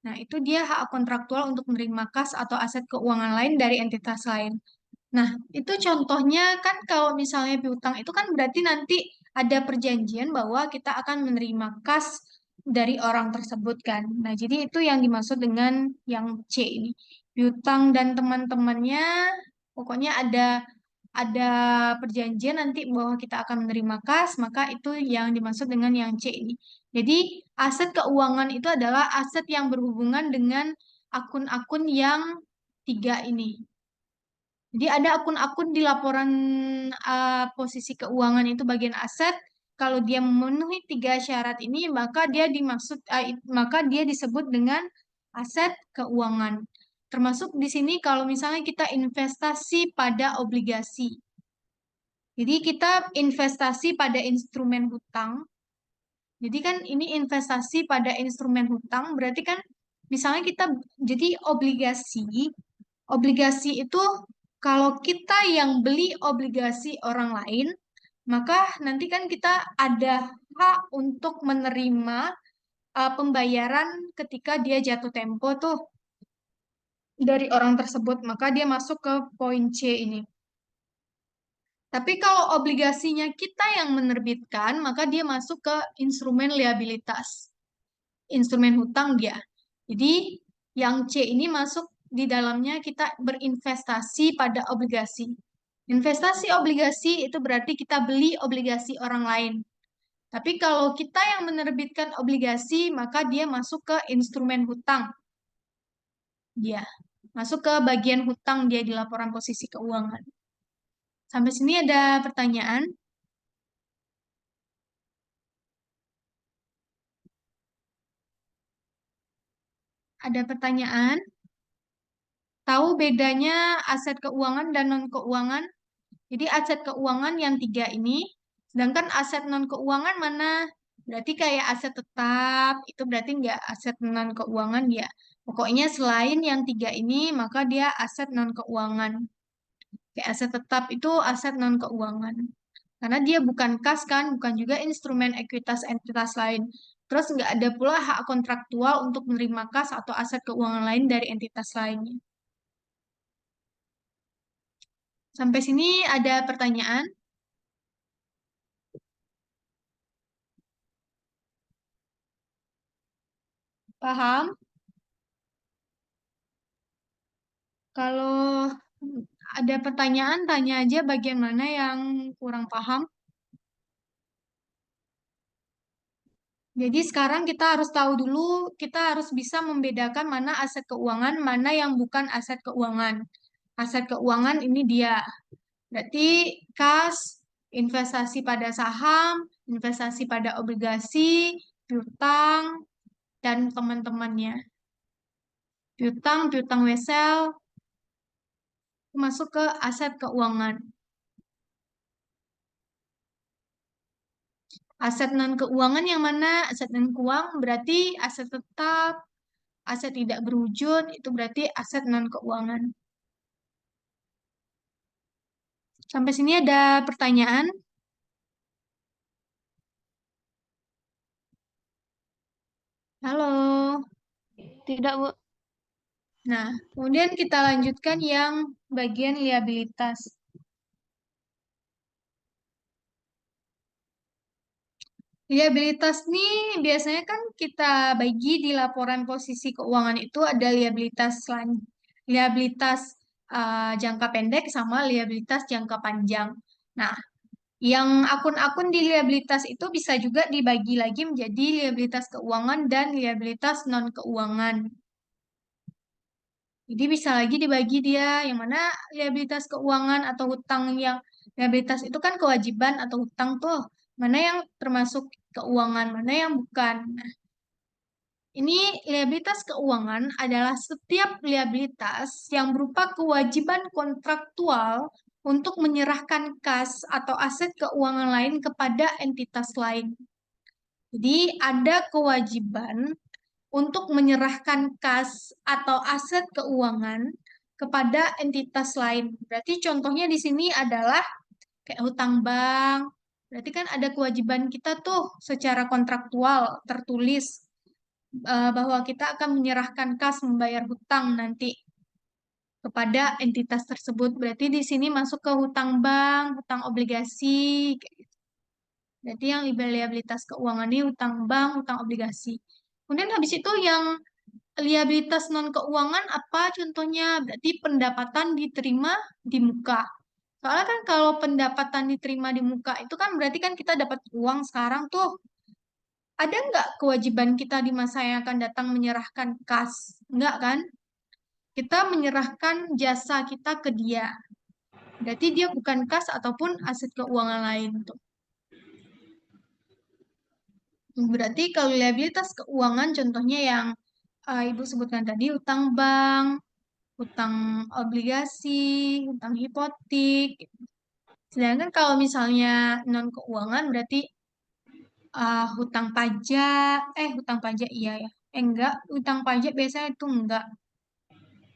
Nah, itu dia hak kontraktual untuk menerima kas atau aset keuangan lain dari entitas lain. Nah, itu contohnya kan kalau misalnya piutang itu kan berarti nanti ada perjanjian bahwa kita akan menerima kas dari orang tersebut kan. Nah, jadi itu yang dimaksud dengan yang C ini. Piutang dan teman-temannya pokoknya ada perjanjian nanti bahwa kita akan menerima kas, maka itu yang dimaksud dengan yang C ini. Jadi, aset keuangan itu adalah aset yang berhubungan dengan akun-akun yang tiga ini. Jadi ada akun-akun di laporan posisi keuangan itu bagian aset. Kalau dia memenuhi tiga syarat ini, maka dia disebut dengan aset keuangan. Termasuk di sini kalau misalnya kita investasi pada obligasi. Jadi kita investasi pada instrumen hutang. Jadi kan ini investasi pada instrumen hutang, berarti kan misalnya kita jadi obligasi. Obligasi itu kalau kita yang beli obligasi orang lain, maka nanti kan kita ada hak untuk menerima pembayaran ketika dia jatuh tempo tuh dari orang tersebut, maka dia masuk ke poin C ini. Tapi kalau obligasinya kita yang menerbitkan, maka dia masuk ke instrumen liabilitas. Instrumen hutang dia. Jadi yang C ini masuk di dalamnya kita berinvestasi pada obligasi. Investasi obligasi itu berarti kita beli obligasi orang lain. Tapi kalau kita yang menerbitkan obligasi, maka dia masuk ke instrumen hutang. Dia masuk ke bagian hutang dia di laporan posisi keuangan. Sampai sini ada pertanyaan? Ada pertanyaan? Tahu bedanya aset keuangan dan non-keuangan? Jadi aset keuangan yang tiga ini, sedangkan aset non-keuangan mana? Berarti kayak aset tetap, itu berarti nggak aset non-keuangan dia. Pokoknya selain yang tiga ini, maka dia aset non-keuangan. Kayak aset tetap itu aset non-keuangan. Karena dia bukan kas kan, bukan juga instrumen ekuitas entitas lain. Terus nggak ada pula hak kontraktual untuk menerima kas atau aset keuangan lain dari entitas lainnya. Sampai sini ada pertanyaan? Paham? Kalau ada pertanyaan, tanya aja bagian mana yang kurang paham. Jadi sekarang kita harus tahu dulu, kita harus bisa membedakan mana aset keuangan, mana yang bukan aset keuangan. Aset keuangan ini dia. Berarti kas, investasi pada saham, investasi pada obligasi, piutang, dan teman-temannya. Piutang, piutang wesel, masuk ke aset keuangan. Aset non keuangan yang mana? Aset non keuangan berarti aset tetap, aset tidak berwujud, itu berarti aset non keuangan. Sampai sini ada pertanyaan? Halo. Tidak, Bu. Nah, kemudian kita lanjutkan yang bagian liabilitas. Liabilitas nih biasanya kan kita bagi di laporan posisi keuangan itu ada liabilitas jangka pendek sama liabilitas jangka panjang. Nah, yang akun-akun di liabilitas itu bisa juga dibagi lagi menjadi liabilitas keuangan dan liabilitas non-keuangan. Jadi bisa lagi dibagi dia yang mana liabilitas keuangan atau hutang yang liabilitas itu kan kewajiban atau hutang tuh. Mana yang termasuk keuangan, mana yang bukan. Nah, ini liabilitas keuangan adalah setiap liabilitas yang berupa kewajiban kontraktual untuk menyerahkan kas atau aset keuangan lain kepada entitas lain. Jadi ada kewajiban untuk menyerahkan kas atau aset keuangan kepada entitas lain. Berarti contohnya di sini adalah kayak hutang bank. Berarti kan ada kewajiban kita tuh secara kontraktual tertulis bahwa kita akan menyerahkan kas membayar hutang nanti kepada entitas tersebut. Berarti di sini masuk ke hutang bank, hutang obligasi, kayak gitu. Berarti yang liabilitas keuangan ini hutang bank, hutang obligasi. Kemudian habis itu yang liabilitas non keuangan apa contohnya? Berarti pendapatan diterima di muka. Soalnya kan kalau pendapatan diterima di muka itu kan berarti kan kita dapat uang sekarang tuh. Ada nggak kewajiban kita di masa yang akan datang menyerahkan kas? Enggak kan? Kita menyerahkan jasa kita ke dia. Berarti dia bukan kas ataupun aset keuangan lain tuh. Berarti kalau liabilitas keuangan contohnya yang Ibu sebutkan tadi utang bank, utang obligasi, utang hipotek. Sedangkan kalau misalnya non keuangan berarti hutang pajak iya ya. Enggak, hutang pajak biasanya itu enggak.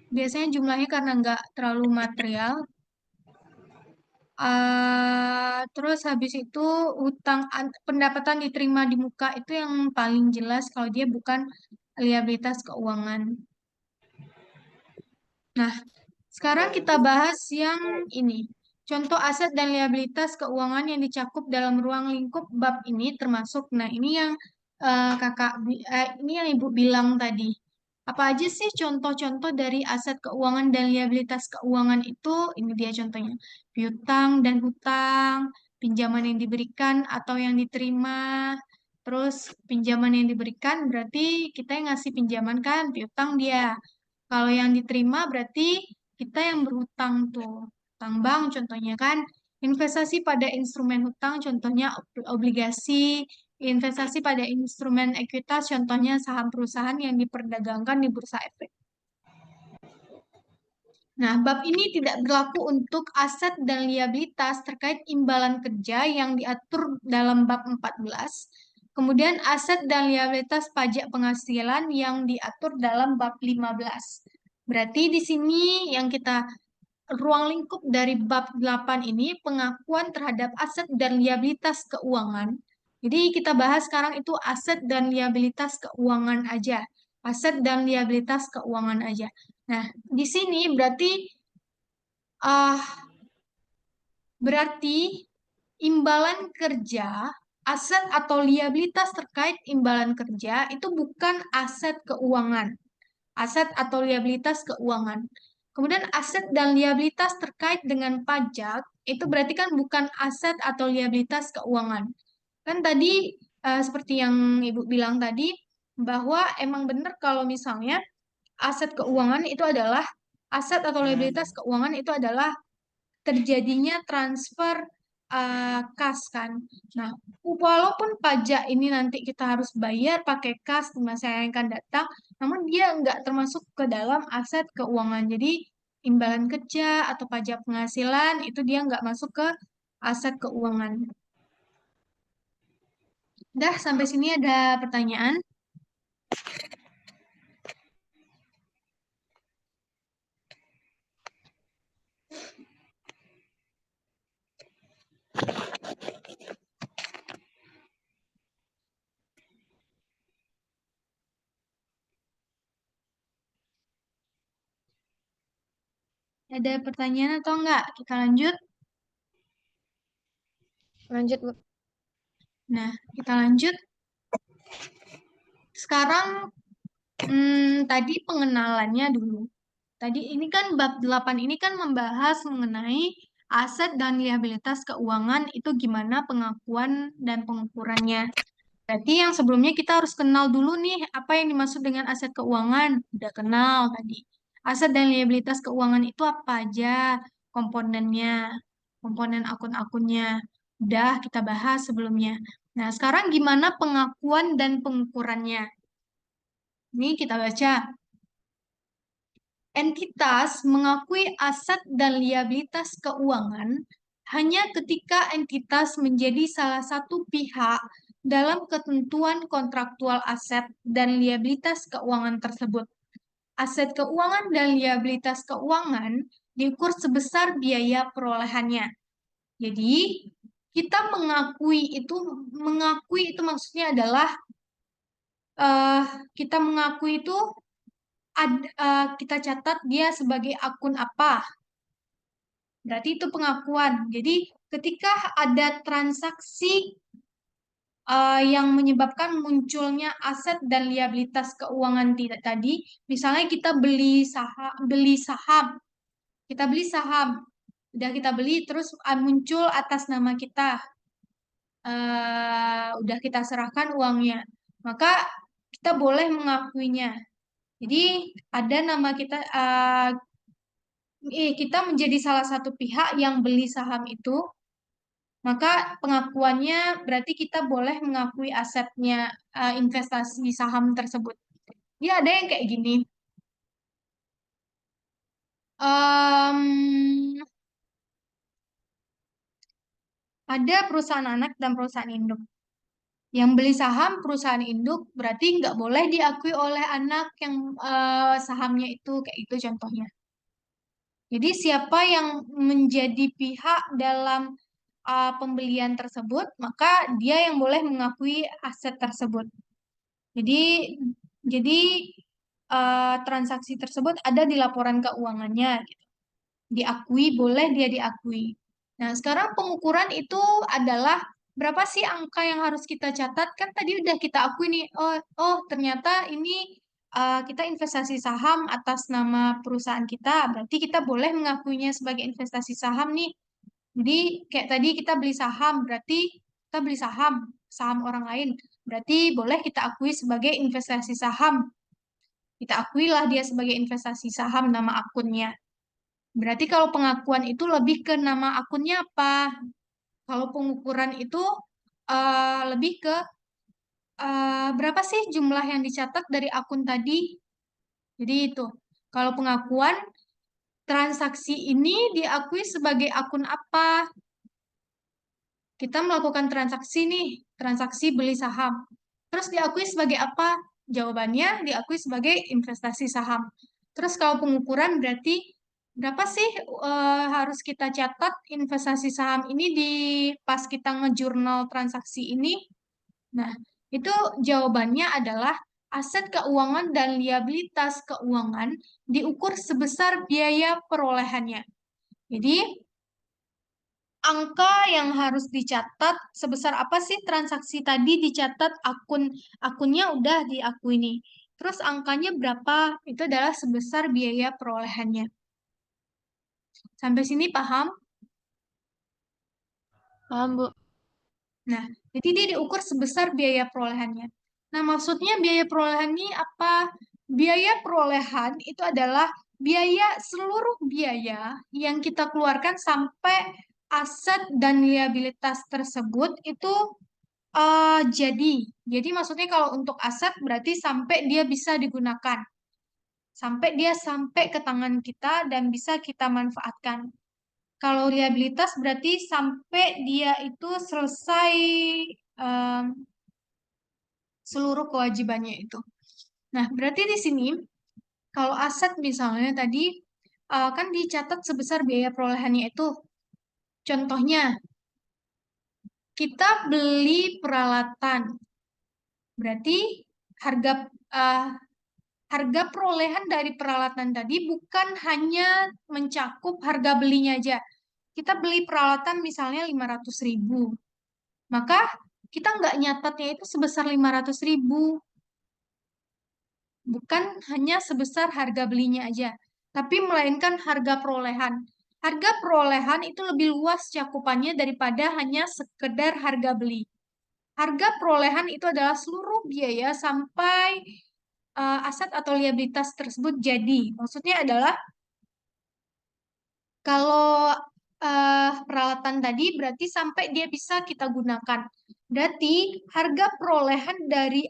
Biasanya jumlahnya karena enggak terlalu material. Terus habis itu pendapatan diterima di muka itu yang paling jelas kalau dia bukan liabilitas keuangan. Nah, sekarang kita bahas yang ini. Contoh aset dan liabilitas keuangan yang dicakup dalam ruang lingkup bab ini termasuk. Nah, ini yang ini yang Ibu bilang tadi. Apa aja sih contoh-contoh dari aset keuangan dan liabilitas keuangan itu? Ini dia contohnya. Piutang dan hutang, pinjaman yang diberikan atau yang diterima. Terus pinjaman yang diberikan berarti kita yang ngasih pinjaman kan, piutang dia. Kalau yang diterima berarti kita yang berhutang tuh. Hutang bank contohnya kan. Investasi pada instrumen hutang contohnya obligasi, investasi pada instrumen ekuitas, contohnya saham perusahaan yang diperdagangkan di Bursa Efek. Nah, bab ini tidak berlaku untuk aset dan liabilitas terkait imbalan kerja yang diatur dalam bab 14. Kemudian aset dan liabilitas pajak penghasilan yang diatur dalam bab 15. Berarti di sini yang kita ruang lingkup dari bab 8 ini pengakuan terhadap aset dan liabilitas keuangan. Jadi kita bahas sekarang itu aset dan liabilitas keuangan aja. Aset dan liabilitas keuangan aja. Nah, di sini berarti imbalan kerja, aset atau liabilitas terkait imbalan kerja itu bukan aset keuangan. Aset atau liabilitas keuangan. Kemudian aset dan liabilitas terkait dengan pajak itu berarti kan bukan aset atau liabilitas keuangan. Kan tadi seperti yang Ibu bilang tadi bahwa emang benar kalau misalnya aset keuangan itu adalah aset atau liabilitas keuangan itu adalah terjadinya transfer kas kan. Nah, walaupun pajak ini nanti kita harus bayar pakai kas di masa yang akan datang, namun dia nggak termasuk ke dalam aset keuangan. Jadi imbalan kerja atau pajak penghasilan itu dia nggak masuk ke aset keuangan. Dah, sampai sini ada pertanyaan? Ada pertanyaan atau enggak? Kita lanjut. Lanjut, Bu. Nah, kita lanjut. Sekarang tadi pengenalannya dulu. Tadi ini kan bab 8 ini kan membahas mengenai aset dan liabilitas keuangan itu gimana pengakuan dan pengukurannya. Berarti yang sebelumnya kita harus kenal dulu nih apa yang dimaksud dengan aset keuangan. Udah kenal tadi. Aset dan liabilitas keuangan itu apa aja komponennya, komponen akun-akunnya. Udah kita bahas sebelumnya. Nah, sekarang gimana pengakuan dan pengukurannya? Ini kita baca. Entitas mengakui aset dan liabilitas keuangan hanya ketika entitas menjadi salah satu pihak dalam ketentuan kontraktual aset dan liabilitas keuangan tersebut. Aset keuangan dan liabilitas keuangan diukur sebesar biaya perolehannya. Jadi, kita mengakui itu maksudnya adalah kita mengakui itu kita catat dia sebagai akun apa. Berarti itu pengakuan. Jadi ketika ada transaksi yang menyebabkan munculnya aset dan liabilitas keuangan tidak tadi, misalnya kita beli saham, udah kita beli terus muncul atas nama kita, udah kita serahkan uangnya, maka kita boleh mengakuinya. Jadi ada nama kita, kita menjadi salah satu pihak yang beli saham itu, maka pengakuannya berarti kita boleh mengakui asetnya investasi saham tersebut. Dia ada yang kayak gini. Ada perusahaan anak dan perusahaan induk. Yang beli saham perusahaan induk berarti nggak boleh diakui oleh anak yang sahamnya itu kayak itu contohnya. Jadi siapa yang menjadi pihak dalam pembelian tersebut, maka dia yang boleh mengakui aset tersebut. Jadi jadi transaksi tersebut ada di laporan keuangannya, gitu. Diakui, boleh dia diakui. Nah, sekarang pengukuran itu adalah berapa sih angka yang harus kita catat? Kan tadi udah kita akui nih, oh ternyata ini kita investasi saham atas nama perusahaan kita, berarti kita boleh mengakuinya sebagai investasi saham nih. Jadi kayak tadi kita beli saham, berarti kita beli saham orang lain, berarti boleh kita akui sebagai investasi saham. Kita akuilah dia sebagai investasi saham nama akunnya. Berarti kalau pengakuan itu lebih ke nama akunnya apa? Kalau pengukuran itu lebih ke berapa sih jumlah yang dicatat dari akun tadi? Jadi itu. Kalau pengakuan, transaksi ini diakui sebagai akun apa? Kita melakukan transaksi nih, transaksi beli saham. Terus diakui sebagai apa? Jawabannya diakui sebagai investasi saham. Terus kalau pengukuran berarti berapa sih harus kita catat investasi saham ini di pas kita ngejurnal transaksi ini? Nah, itu jawabannya adalah aset keuangan dan liabilitas keuangan diukur sebesar biaya perolehannya. Jadi, angka yang harus dicatat sebesar apa sih transaksi tadi dicatat akunnya udah diakui nih. Terus angkanya berapa? Itu adalah sebesar biaya perolehannya. Sampai sini paham? Paham, Bu. Nah, jadi dia diukur sebesar biaya perolehannya. Nah, maksudnya biaya perolehan ini apa? Biaya perolehan itu adalah seluruh biaya yang kita keluarkan sampai aset dan liabilitas tersebut itu jadi. Jadi maksudnya kalau untuk aset berarti sampai dia bisa digunakan. Sampai ke tangan kita dan bisa kita manfaatkan. Kalau liabilitas berarti sampai dia itu selesai em, seluruh kewajibannya itu. Nah, berarti di sini kalau aset misalnya tadi kan dicatat sebesar biaya perolehannya itu. Contohnya, kita beli peralatan. Berarti harga eh, harga perolehan dari peralatan tadi bukan hanya mencakup harga belinya aja. Kita beli peralatan misalnya 500.000. Maka kita nggak nyatatnya itu sebesar 500.000. Bukan hanya sebesar harga belinya aja, tapi melainkan harga perolehan. Harga perolehan itu lebih luas cakupannya daripada hanya sekedar harga beli. Harga perolehan itu adalah seluruh biaya sampai aset atau liabilitas tersebut jadi. Maksudnya adalah kalau peralatan tadi berarti sampai dia bisa kita gunakan. Berarti harga perolehan dari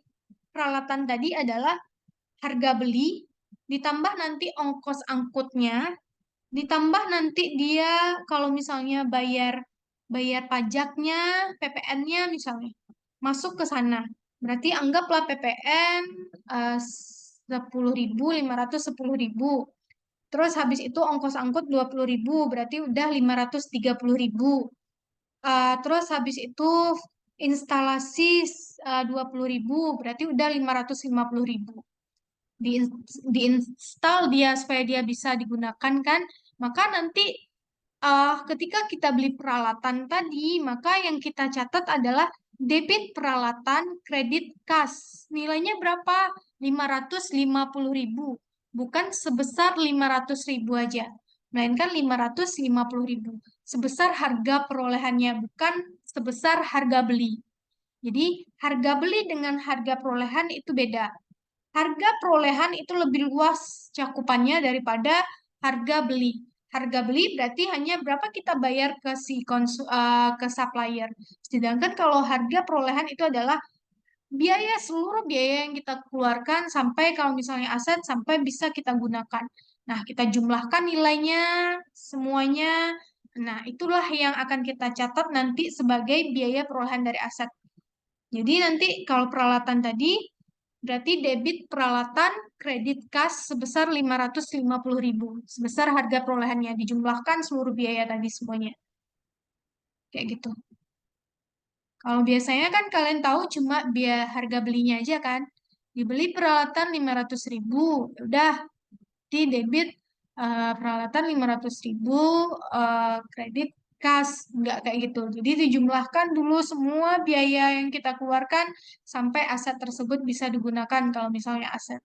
peralatan tadi adalah harga beli, ditambah nanti ongkos angkutnya, ditambah nanti dia kalau misalnya bayar bayar pajaknya, PPN-nya misalnya, masuk ke sana. Berarti anggaplah PPN 10.000, 510.000. Terus habis itu ongkos angkut 20.000, berarti udah 530.000. Terus habis itu instalasi 20.000, berarti udah 550.000. Diinstal dia supaya dia bisa digunakan kan, maka nanti ketika kita beli peralatan tadi, maka yang kita catat adalah debit peralatan, kredit kas. Nilainya berapa? 550.000. Bukan sebesar 500.000 aja, melainkan 550.000. Sebesar harga perolehannya, bukan sebesar harga beli. Jadi, harga beli dengan harga perolehan itu beda. Harga perolehan itu lebih luas cakupannya daripada harga beli. Harga beli berarti hanya berapa kita bayar ke ke supplier. Sedangkan kalau harga perolehan itu adalah seluruh biaya yang kita keluarkan sampai kalau misalnya aset sampai bisa kita gunakan. Nah, kita jumlahkan nilainya semuanya. Nah, itulah yang akan kita catat nanti sebagai biaya perolehan dari aset. Jadi nanti kalau peralatan tadi berarti debit peralatan, kredit kas sebesar 550.000. Sebesar harga perolehannya dijumlahkan seluruh biaya tadi semuanya. Kayak gitu. Kalau biasanya kan kalian tahu cuma biaya harga belinya aja kan. Dibeli peralatan 500.000, udah di debit peralatan 500.000, kredit kas, nggak kayak gitu. Jadi dijumlahkan dulu semua biaya yang kita keluarkan sampai aset tersebut bisa digunakan kalau misalnya aset.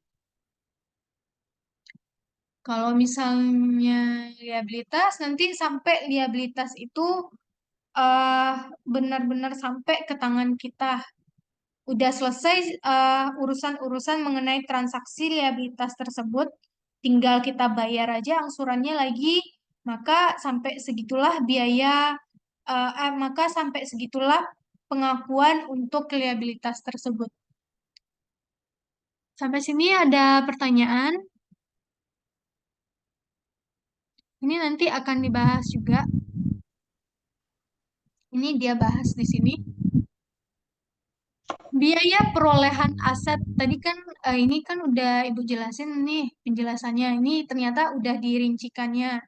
Kalau misalnya liabilitas, nanti sampai liabilitas itu eh, benar-benar sampai ke tangan kita. Udah selesai urusan-urusan mengenai transaksi liabilitas tersebut, tinggal kita bayar aja angsurannya lagi, maka sampai segitulah maka sampai segitulah pengakuan untuk liabilitas tersebut. Sampai sini ada pertanyaan? Ini nanti akan dibahas juga. Ini dia bahas di sini. Biaya perolehan aset tadi kan ini kan udah Ibu jelasin nih penjelasannya. Ini ternyata udah dirincikannya.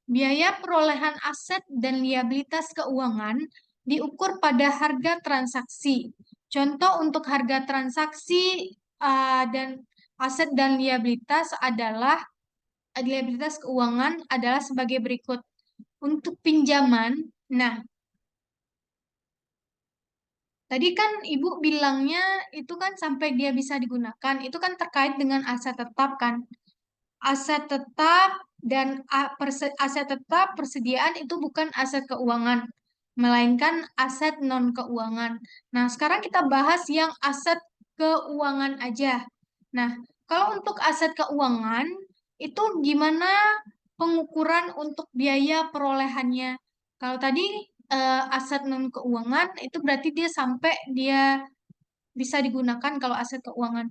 Biaya perolehan aset dan liabilitas keuangan diukur pada harga transaksi. Contoh untuk harga transaksi dan aset dan liabilitas keuangan adalah sebagai berikut. Untuk pinjaman, nah tadi kan Ibu bilangnya itu kan sampai dia bisa digunakan, itu kan terkait dengan aset tetap kan. Aset tetap dan aset tetap persediaan itu bukan aset keuangan, melainkan aset non keuangan. Nah, sekarang kita bahas yang aset keuangan aja. Nah, kalau untuk aset keuangan itu gimana pengukuran untuk biaya perolehannya? Kalau tadi aset non keuangan itu berarti dia bisa digunakan kalau aset keuangan.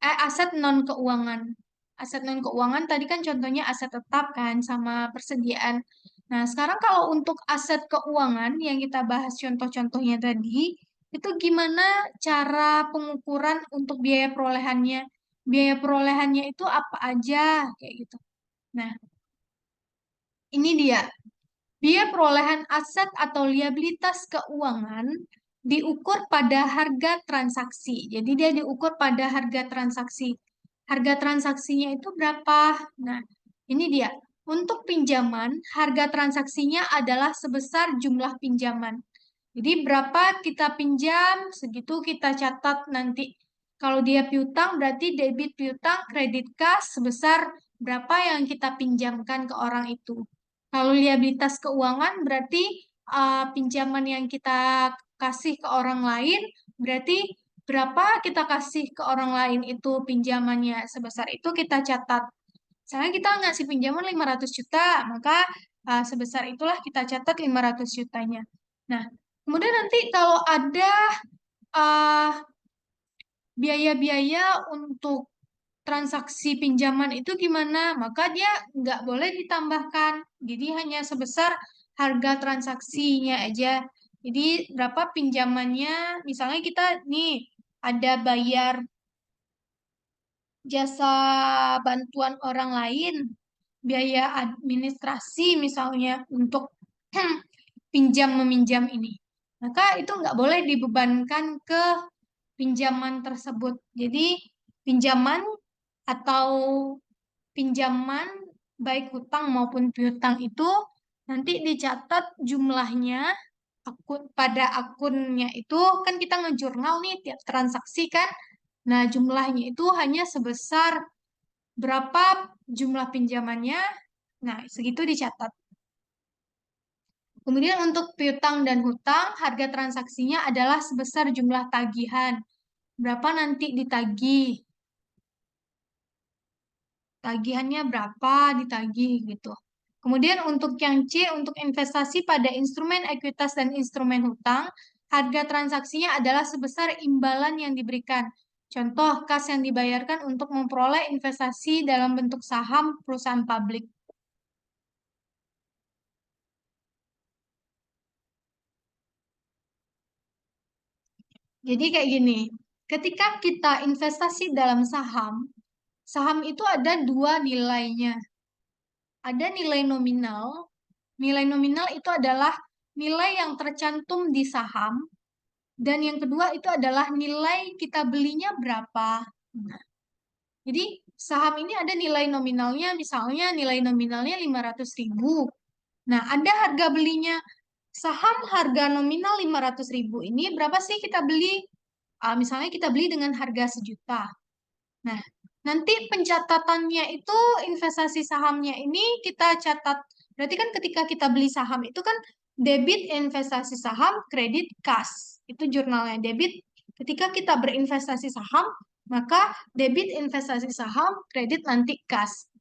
Aset non keuangan. Aset non keuangan tadi kan contohnya aset tetap kan sama persediaan. Nah, sekarang kalau untuk aset keuangan yang kita bahas contoh-contohnya tadi, itu gimana cara pengukuran untuk biaya perolehannya? Biaya perolehannya itu apa aja kayak gitu. Nah, ini dia. Biaya perolehan aset atau liabilitas keuangan diukur pada harga transaksi. Jadi dia diukur pada harga transaksi. Harga transaksinya itu berapa? Nah, ini dia. Untuk pinjaman, harga transaksinya adalah sebesar jumlah pinjaman. Jadi berapa kita pinjam, segitu kita catat nanti. Kalau dia piutang, berarti debit piutang, kredit kas sebesar berapa yang kita pinjamkan ke orang itu. Kalau liabilitas keuangan berarti pinjaman yang kita kasih ke orang lain, berarti berapa kita kasih ke orang lain itu pinjamannya sebesar itu kita catat. Misalnya kita ngasih pinjaman 500 juta, maka sebesar itulah kita catat 500 jutanya. Nah, kemudian nanti kalau ada uh, biaya-biaya untuk transaksi pinjaman itu gimana? Maka dia nggak boleh ditambahkan. Jadi hanya sebesar harga transaksinya aja. Jadi berapa pinjamannya? Misalnya kita nih ada bayar jasa bantuan orang lain, biaya administrasi misalnya untuk pinjam meminjam ini. Maka itu nggak boleh dibebankan ke pinjaman tersebut. Jadi pinjaman atau pinjaman baik hutang maupun piutang itu nanti dicatat jumlahnya pada akunnya itu kan kita ngejurnal nih tiap transaksi kan. Nah, jumlahnya itu hanya sebesar berapa jumlah pinjamannya. Nah, segitu dicatat. Kemudian untuk piutang dan hutang, harga transaksinya adalah sebesar jumlah tagihan. Berapa nanti ditagih? Tagihannya berapa ditagih gitu. Kemudian untuk yang C, untuk investasi pada instrumen ekuitas dan instrumen hutang, harga transaksinya adalah sebesar imbalan yang diberikan. Contoh, kas yang dibayarkan untuk memperoleh investasi dalam bentuk saham perusahaan publik. Jadi kayak gini, ketika kita investasi dalam saham, saham itu ada dua nilainya. Ada nilai nominal itu adalah nilai yang tercantum di saham, dan yang kedua itu adalah nilai kita belinya berapa. Nah, jadi saham ini ada nilai nominalnya, misalnya nilai nominalnya 500.000. Nah, ada harga belinya. Saham harga nominal 500.000 ini berapa sih kita beli? Misalnya kita beli dengan harga 1 juta. Nah, Nanti pencatatannya itu investasi sahamnya ini kita catat. Berarti kan ketika kita beli saham itu kan debit investasi saham, kredit kas. Itu jurnalnya. Debit ketika kita berinvestasi saham, maka debit investasi saham, kredit nanti kas.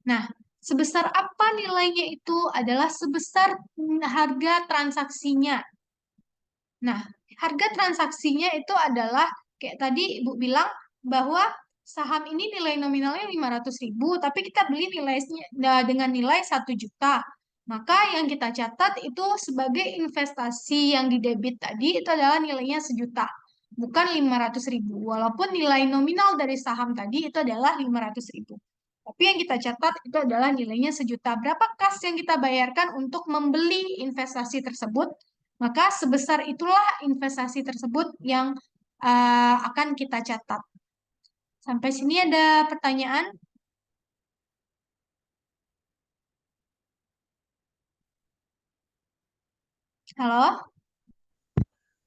Nah, sebesar apa nilainya itu adalah sebesar harga transaksinya. Nah, harga transaksinya itu adalah kayak tadi Ibu bilang bahwa saham ini nilai nominalnya 500.000, tapi kita beli nilainya dengan nilai 1 juta. Maka yang kita catat itu sebagai investasi yang didebit tadi itu adalah nilainya 1 juta, bukan 500.000. Walaupun nilai nominal dari saham tadi itu adalah 500.000. Tapi yang kita catat itu adalah nilainya 1 juta. Berapa kas yang kita bayarkan untuk membeli investasi tersebut? Maka sebesar itulah investasi tersebut yang akan kita catat. Sampai sini ada pertanyaan? Halo?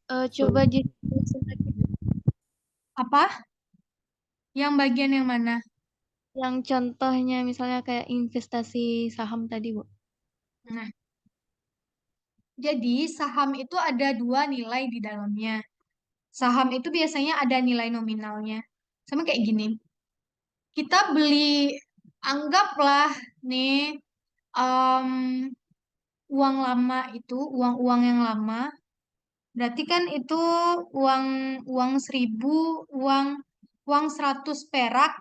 Coba dijelasin lagi Apa? Yang bagian yang mana? yang contohnya misalnya kayak investasi saham tadi, Bu. Nah, jadi saham itu ada 2 nilai di dalamnya. Saham itu biasanya ada nilai nominalnya. Sama kayak gini. Kita beli, anggaplah nih, em, uang lama itu, uang-uang yang lama. Berarti kan itu uang uang 1.000, uang uang 100 perak,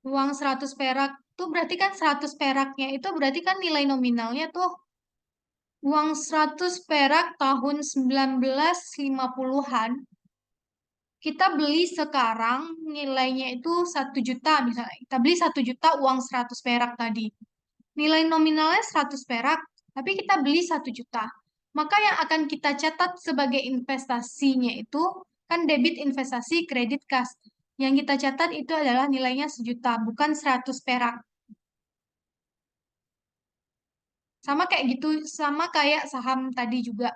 uang 100 perak tuh berarti kan 100 peraknya itu berarti kan nilai nominalnya tuh uang 100 perak tahun 1950-an. Kita beli sekarang nilainya itu 1 juta misalnya. Kita beli 1 juta uang 100 perak tadi. Nilai nominalnya 100 perak, tapi kita beli 1 juta. Maka yang akan kita catat sebagai investasinya itu kan debit investasi kredit kas. Yang kita catat itu adalah nilainya 1 juta, bukan 100 perak. Sama kayak gitu, sama kayak saham tadi juga.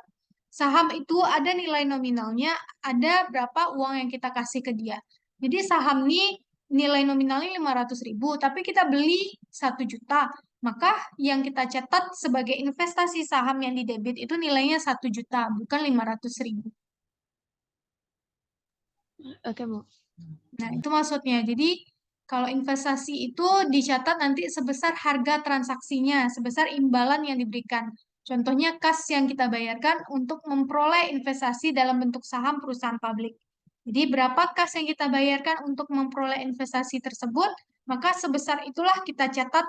Saham itu ada nilai nominalnya, ada berapa uang yang kita kasih ke dia. Jadi saham ini nilai nominalnya 500.000, tapi kita beli 1 juta. Maka yang kita catat sebagai investasi saham yang didebit itu nilainya 1 juta, bukan 500.000. Oke, Bu. Nah, itu maksudnya. Jadi, kalau investasi itu dicatat nanti sebesar harga transaksinya, sebesar imbalan yang diberikan. Contohnya, kas yang kita bayarkan untuk memperoleh investasi dalam bentuk saham perusahaan publik. Jadi, berapa kas yang kita bayarkan untuk memperoleh investasi tersebut, maka sebesar itulah kita catat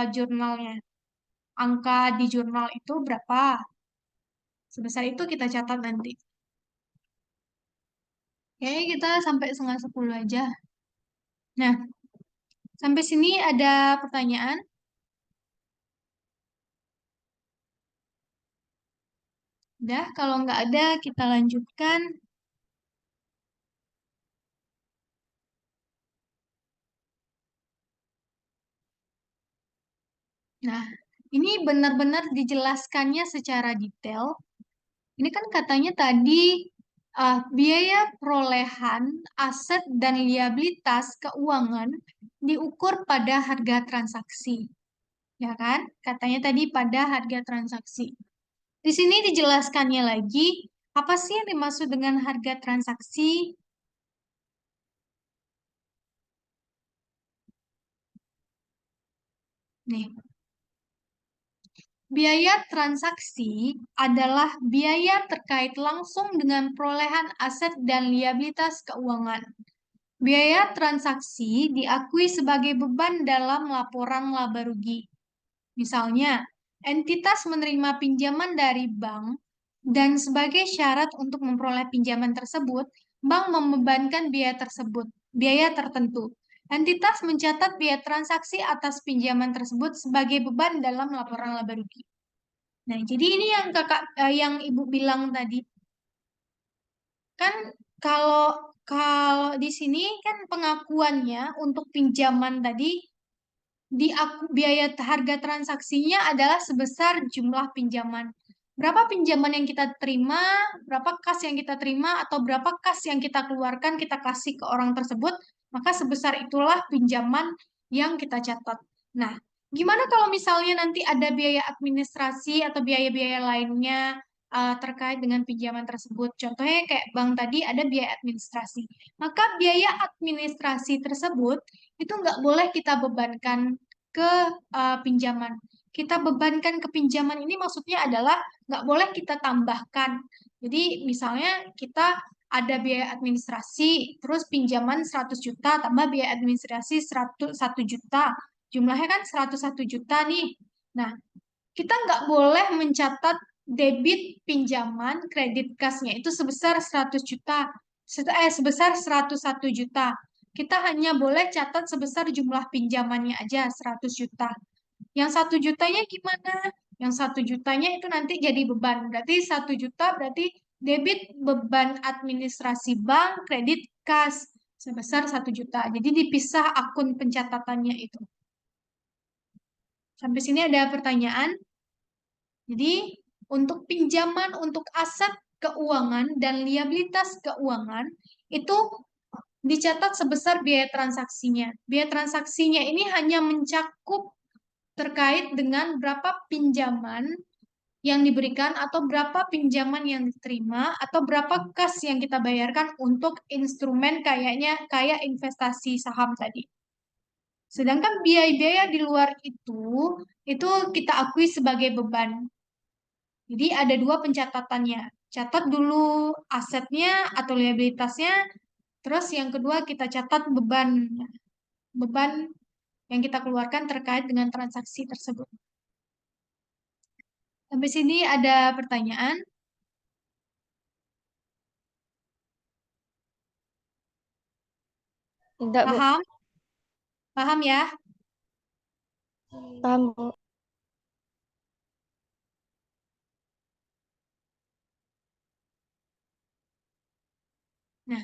jurnalnya. Angka di jurnal itu berapa? Sebesar itu kita catat nanti. Oke, kita sampai 9:30 aja. Nah, sampai sini ada pertanyaan? Udah, kalau nggak ada, kita lanjutkan. Nah, ini benar-benar dijelaskannya secara detail. Ini kan katanya tadi biaya perolehan aset dan liabilitas keuangan diukur pada harga transaksi. Ya kan? Katanya tadi pada harga transaksi. Di sini dijelaskannya lagi, apa sih yang dimaksud dengan harga transaksi? Nih, biaya transaksi adalah biaya terkait langsung dengan perolehan aset dan liabilitas keuangan. Biaya transaksi diakui sebagai beban dalam laporan laba rugi. Misalnya, entitas menerima pinjaman dari bank dan sebagai syarat untuk memperoleh pinjaman tersebut, bank membebankan biaya tertentu. Entitas mencatat biaya transaksi atas pinjaman tersebut sebagai beban dalam laporan laba rugi. Nah, jadi ini yang yang Ibu bilang tadi. Kan kalau kalau di sini kan pengakuannya untuk pinjaman tadi biaya harga transaksinya adalah sebesar jumlah pinjaman. Berapa pinjaman yang kita terima, berapa kas yang kita terima, atau berapa kas yang kita keluarkan, kita kasih ke orang tersebut, Maka sebesar itulah pinjaman yang kita catat. Nah, gimana kalau misalnya nanti ada biaya administrasi atau biaya-biaya lainnya terkait dengan pinjaman tersebut? Contohnya kayak bank tadi ada biaya administrasi. Maka biaya administrasi tersebut itu nggak boleh kita bebankan ke pinjaman. Kita bebankan ke pinjaman ini maksudnya adalah nggak boleh kita tambahkan. Jadi misalnya kita ada biaya administrasi, terus pinjaman 100 juta, tambah biaya administrasi 101 juta. Jumlahnya kan 101 juta nih. Nah, kita nggak boleh mencatat debit pinjaman kredit kasnya itu sebesar 100 juta, sebesar 101 juta. Kita hanya boleh catat sebesar jumlah pinjamannya aja 100 juta. Yang 1 jutanya gimana? Yang 1 jutanya itu nanti jadi beban. Berarti 1 juta berarti debit beban administrasi bank, kredit kas sebesar 1 juta. Jadi dipisah akun pencatatannya itu. Sampai sini ada pertanyaan? Jadi untuk pinjaman untuk aset keuangan dan liabilitas keuangan itu dicatat sebesar biaya transaksinya. Biaya transaksinya ini hanya mencakup terkait dengan berapa pinjaman yang diberikan atau berapa pinjaman yang diterima atau berapa kas yang kita bayarkan untuk instrumen kayak investasi saham tadi. Sedangkan biaya-biaya di luar itu kita akui sebagai beban. Jadi ada dua pencatatannya. Catat dulu asetnya atau liabilitasnya, terus yang kedua kita catat beban beban yang kita keluarkan terkait dengan transaksi tersebut. Sampai sini ada pertanyaan? Tidak, Bu. Paham? Paham ya? Paham, Bu. Nah,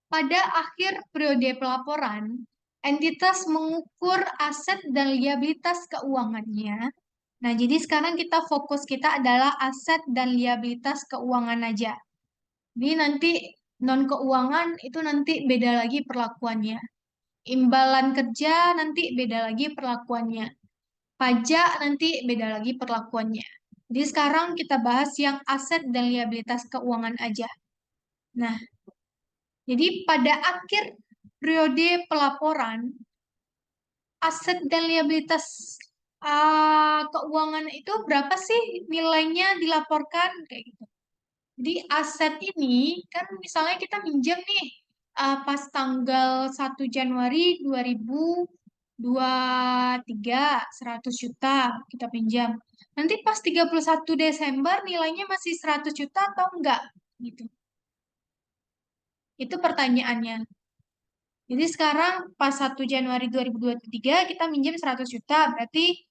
pada akhir periode pelaporan, entitas mengukur aset dan liabilitas keuangannya. Nah, jadi sekarang fokus kita adalah aset dan liabilitas keuangan aja. Jadi nanti non keuangan itu nanti beda lagi perlakuannya. Imbalan kerja nanti beda lagi perlakuannya. Pajak nanti beda lagi perlakuannya. Jadi sekarang kita bahas yang aset dan liabilitas keuangan aja. Nah, jadi pada akhir periode pelaporan, aset dan liabilitas keuangan itu berapa sih nilainya dilaporkan kayak gitu. Jadi aset ini kan misalnya kita minjem nih pas tanggal 1 Januari 2023 100 juta kita pinjam. Nanti pas 31 Desember nilainya masih 100 juta atau enggak gitu. Itu pertanyaannya. Jadi sekarang pas 1 Januari 2023 kita minjem 100 juta, berarti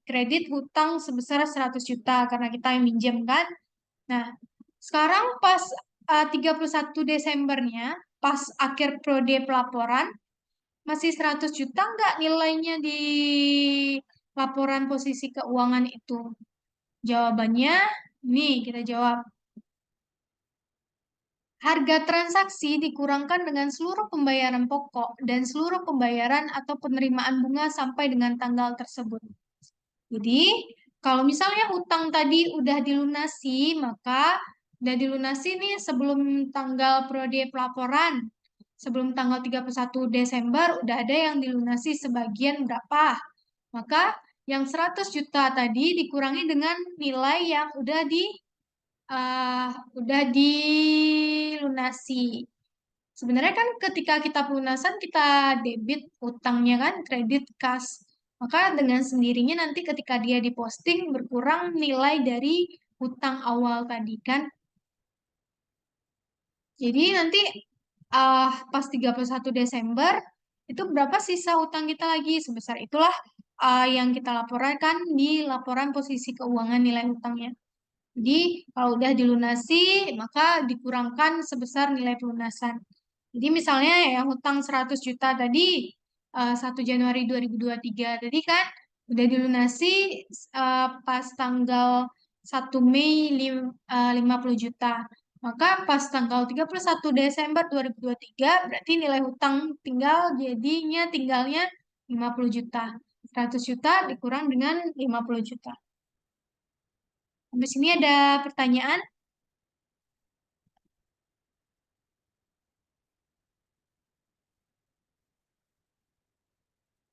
kredit hutang sebesar 100 juta karena kita yang minjem kan. Nah, sekarang pas 31 Desembernya, pas akhir periode pelaporan, masih 100 juta nggak nilainya di laporan posisi keuangan itu? Jawabannya, nih kita jawab. Harga transaksi dikurangkan dengan seluruh pembayaran pokok dan seluruh pembayaran atau penerimaan bunga sampai dengan tanggal tersebut. Jadi, kalau misalnya hutang tadi udah dilunasi, maka udah dilunasi nih sebelum tanggal periode pelaporan. Sebelum tanggal 31 Desember udah ada yang dilunasi sebagian berapa. Maka yang 100 juta tadi dikurangi dengan nilai yang udah dilunasi. Sebenarnya kan ketika kita pelunasan kita debit utangnya kan kredit kas. Maka dengan sendirinya nanti ketika dia diposting berkurang nilai dari hutang awal tadi kan. Jadi nanti pas 31 Desember itu berapa sisa hutang kita lagi? Sebesar itulah yang kita laporkan di laporan posisi keuangan nilai hutangnya. Jadi kalau udah dilunasi, maka dikurangkan sebesar nilai pelunasan. Jadi misalnya yang hutang 100 juta tadi, 1 Januari 2023 tadi kan, udah dilunasi pas tanggal 1 Mei 50 juta. Maka pas tanggal 31 Desember 2023 berarti nilai hutang tinggalnya 50 juta. 100 juta dikurang dengan 50 juta. Sampai sini ada pertanyaan?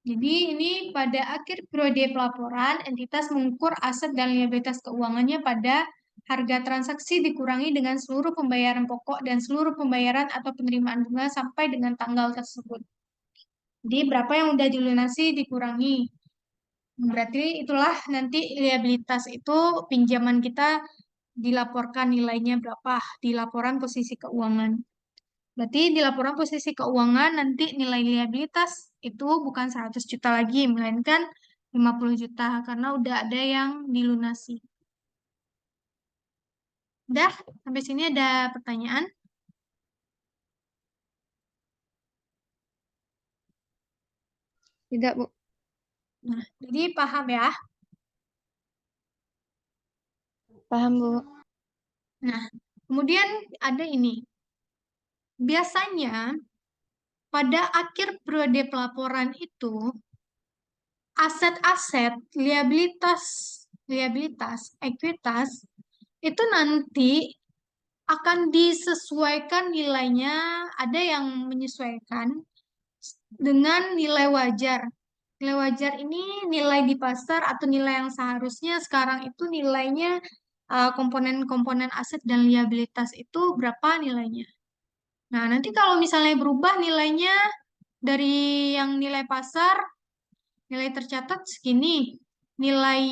Jadi ini pada akhir periode pelaporan, entitas mengukur aset dan liabilitas keuangannya pada harga transaksi dikurangi dengan seluruh pembayaran pokok dan seluruh pembayaran atau penerimaan bunga sampai dengan tanggal tersebut. Jadi berapa yang udah dilunasi dikurangi. Berarti itulah nanti liabilitas itu pinjaman kita dilaporkan nilainya berapa di laporan posisi keuangan. Berarti di laporan posisi keuangan nanti nilai liabilitas itu bukan 100 juta lagi, melainkan 50 juta karena udah ada yang dilunasi. Udah, sampai sini ada pertanyaan? Tidak, Bu. Nah, jadi paham ya? Paham, Bu. Nah, kemudian ada ini. Biasanya pada akhir periode pelaporan itu aset-aset, liabilitas, ekuitas itu nanti akan disesuaikan nilainya, ada yang menyesuaikan dengan nilai wajar. Nilai wajar ini nilai di pasar atau nilai yang seharusnya sekarang itu nilainya komponen-komponen aset dan liabilitas itu berapa nilainya. Nah, nanti kalau misalnya berubah nilainya dari yang nilai pasar, nilai tercatat segini, nilai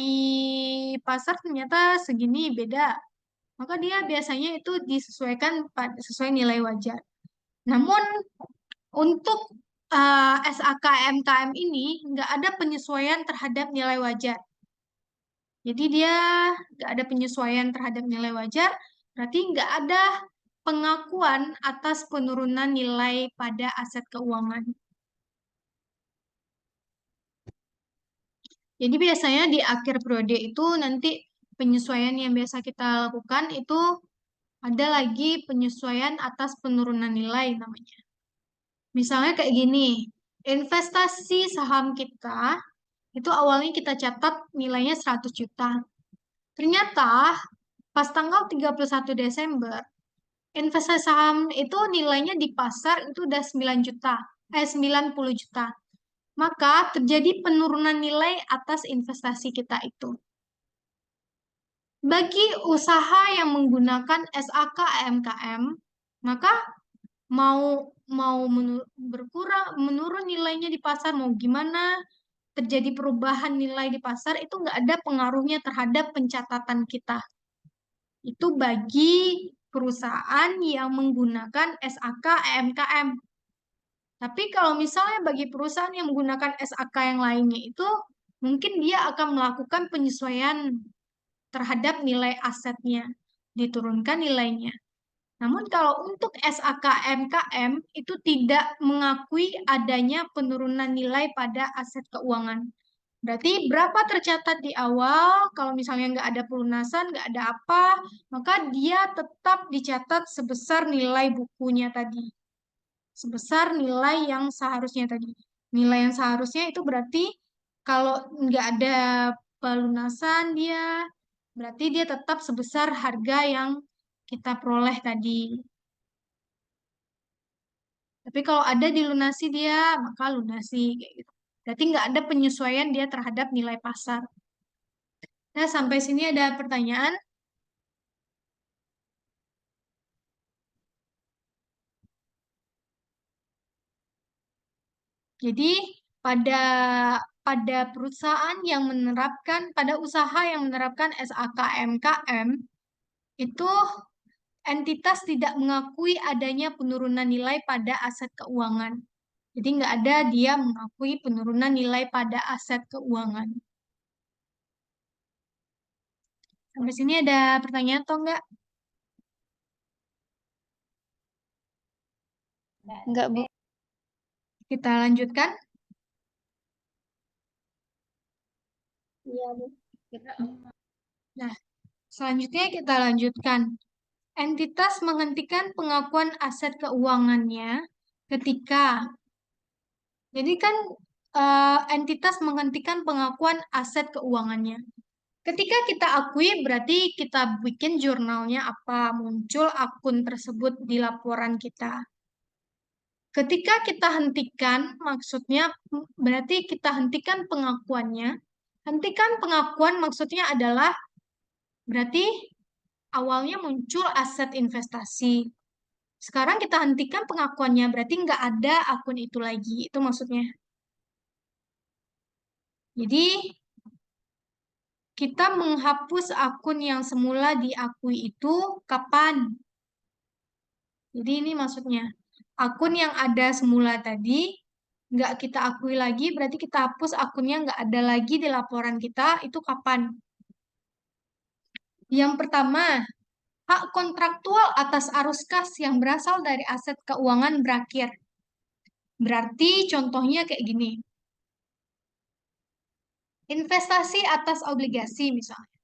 pasar ternyata segini, beda. Maka dia biasanya itu disesuaikan sesuai nilai wajar. Namun untuk SAK MKM ini nggak ada penyesuaian terhadap nilai wajar. Jadi dia nggak ada penyesuaian terhadap nilai wajar, berarti nggak ada pengakuan atas penurunan nilai pada aset keuangan. Jadi biasanya di akhir periode itu nanti penyesuaian yang biasa kita lakukan itu ada lagi penyesuaian atas penurunan nilai namanya. Misalnya kayak gini, investasi saham kita itu awalnya kita catat nilainya 100 juta. Ternyata pas tanggal 31 Desember, investasi saham itu nilainya di pasar itu udah 9 juta, 90 juta. Maka terjadi penurunan nilai atas investasi kita itu. Bagi usaha yang menggunakan SAK AMKM, maka mau mau menurun nilainya di pasar mau gimana terjadi perubahan nilai di pasar itu nggak ada pengaruhnya terhadap pencatatan kita. Itu bagi perusahaan yang menggunakan SAK AMKM. Tapi kalau misalnya bagi perusahaan yang menggunakan SAK yang lainnya itu mungkin dia akan melakukan penyesuaian terhadap nilai asetnya, diturunkan nilainya. Namun kalau untuk SAK MKM itu tidak mengakui adanya penurunan nilai pada aset keuangan. Berarti berapa tercatat di awal, kalau misalnya nggak ada pelunasan, nggak ada apa, maka dia tetap dicatat sebesar nilai bukunya tadi. Sebesar nilai yang seharusnya tadi. Nilai yang seharusnya itu berarti kalau nggak ada pelunasan dia, berarti dia tetap sebesar harga yang kita peroleh tadi. Tapi kalau ada dilunasi dia, maka lunasi kayak gitu. Berarti nggak ada penyesuaian dia terhadap nilai pasar. Nah, sampai sini ada pertanyaan. Jadi pada pada perusahaan yang menerapkan pada usaha yang menerapkan SAKMKM itu entitas tidak mengakui adanya penurunan nilai pada aset keuangan. Jadi nggak ada dia mengakui penurunan nilai pada aset keuangan. Sampai sini ada pertanyaan atau enggak? Enggak, Bu. Kita lanjutkan. Iya, Bu. Nah, selanjutnya kita lanjutkan. entitas menghentikan pengakuan aset keuangannya ketika, jadi kan entitas menghentikan pengakuan aset keuangannya. Ketika kita akui berarti kita bikin jurnalnya apa, muncul akun tersebut di laporan kita. Ketika kita hentikan, maksudnya berarti kita hentikan pengakuannya. Hentikan pengakuan maksudnya adalah berarti awalnya muncul aset investasi. Sekarang kita hentikan pengakuannya, berarti nggak ada akun itu lagi. Itu maksudnya. Jadi, kita menghapus akun yang semula diakui itu kapan? Jadi ini maksudnya. Akun yang ada semula tadi, nggak kita akui lagi, berarti kita hapus akunnya nggak ada lagi di laporan kita, itu kapan? Yang pertama, hak kontraktual atas arus kas yang berasal dari aset keuangan berakhir. Berarti contohnya kayak gini. Investasi atas obligasi misalnya.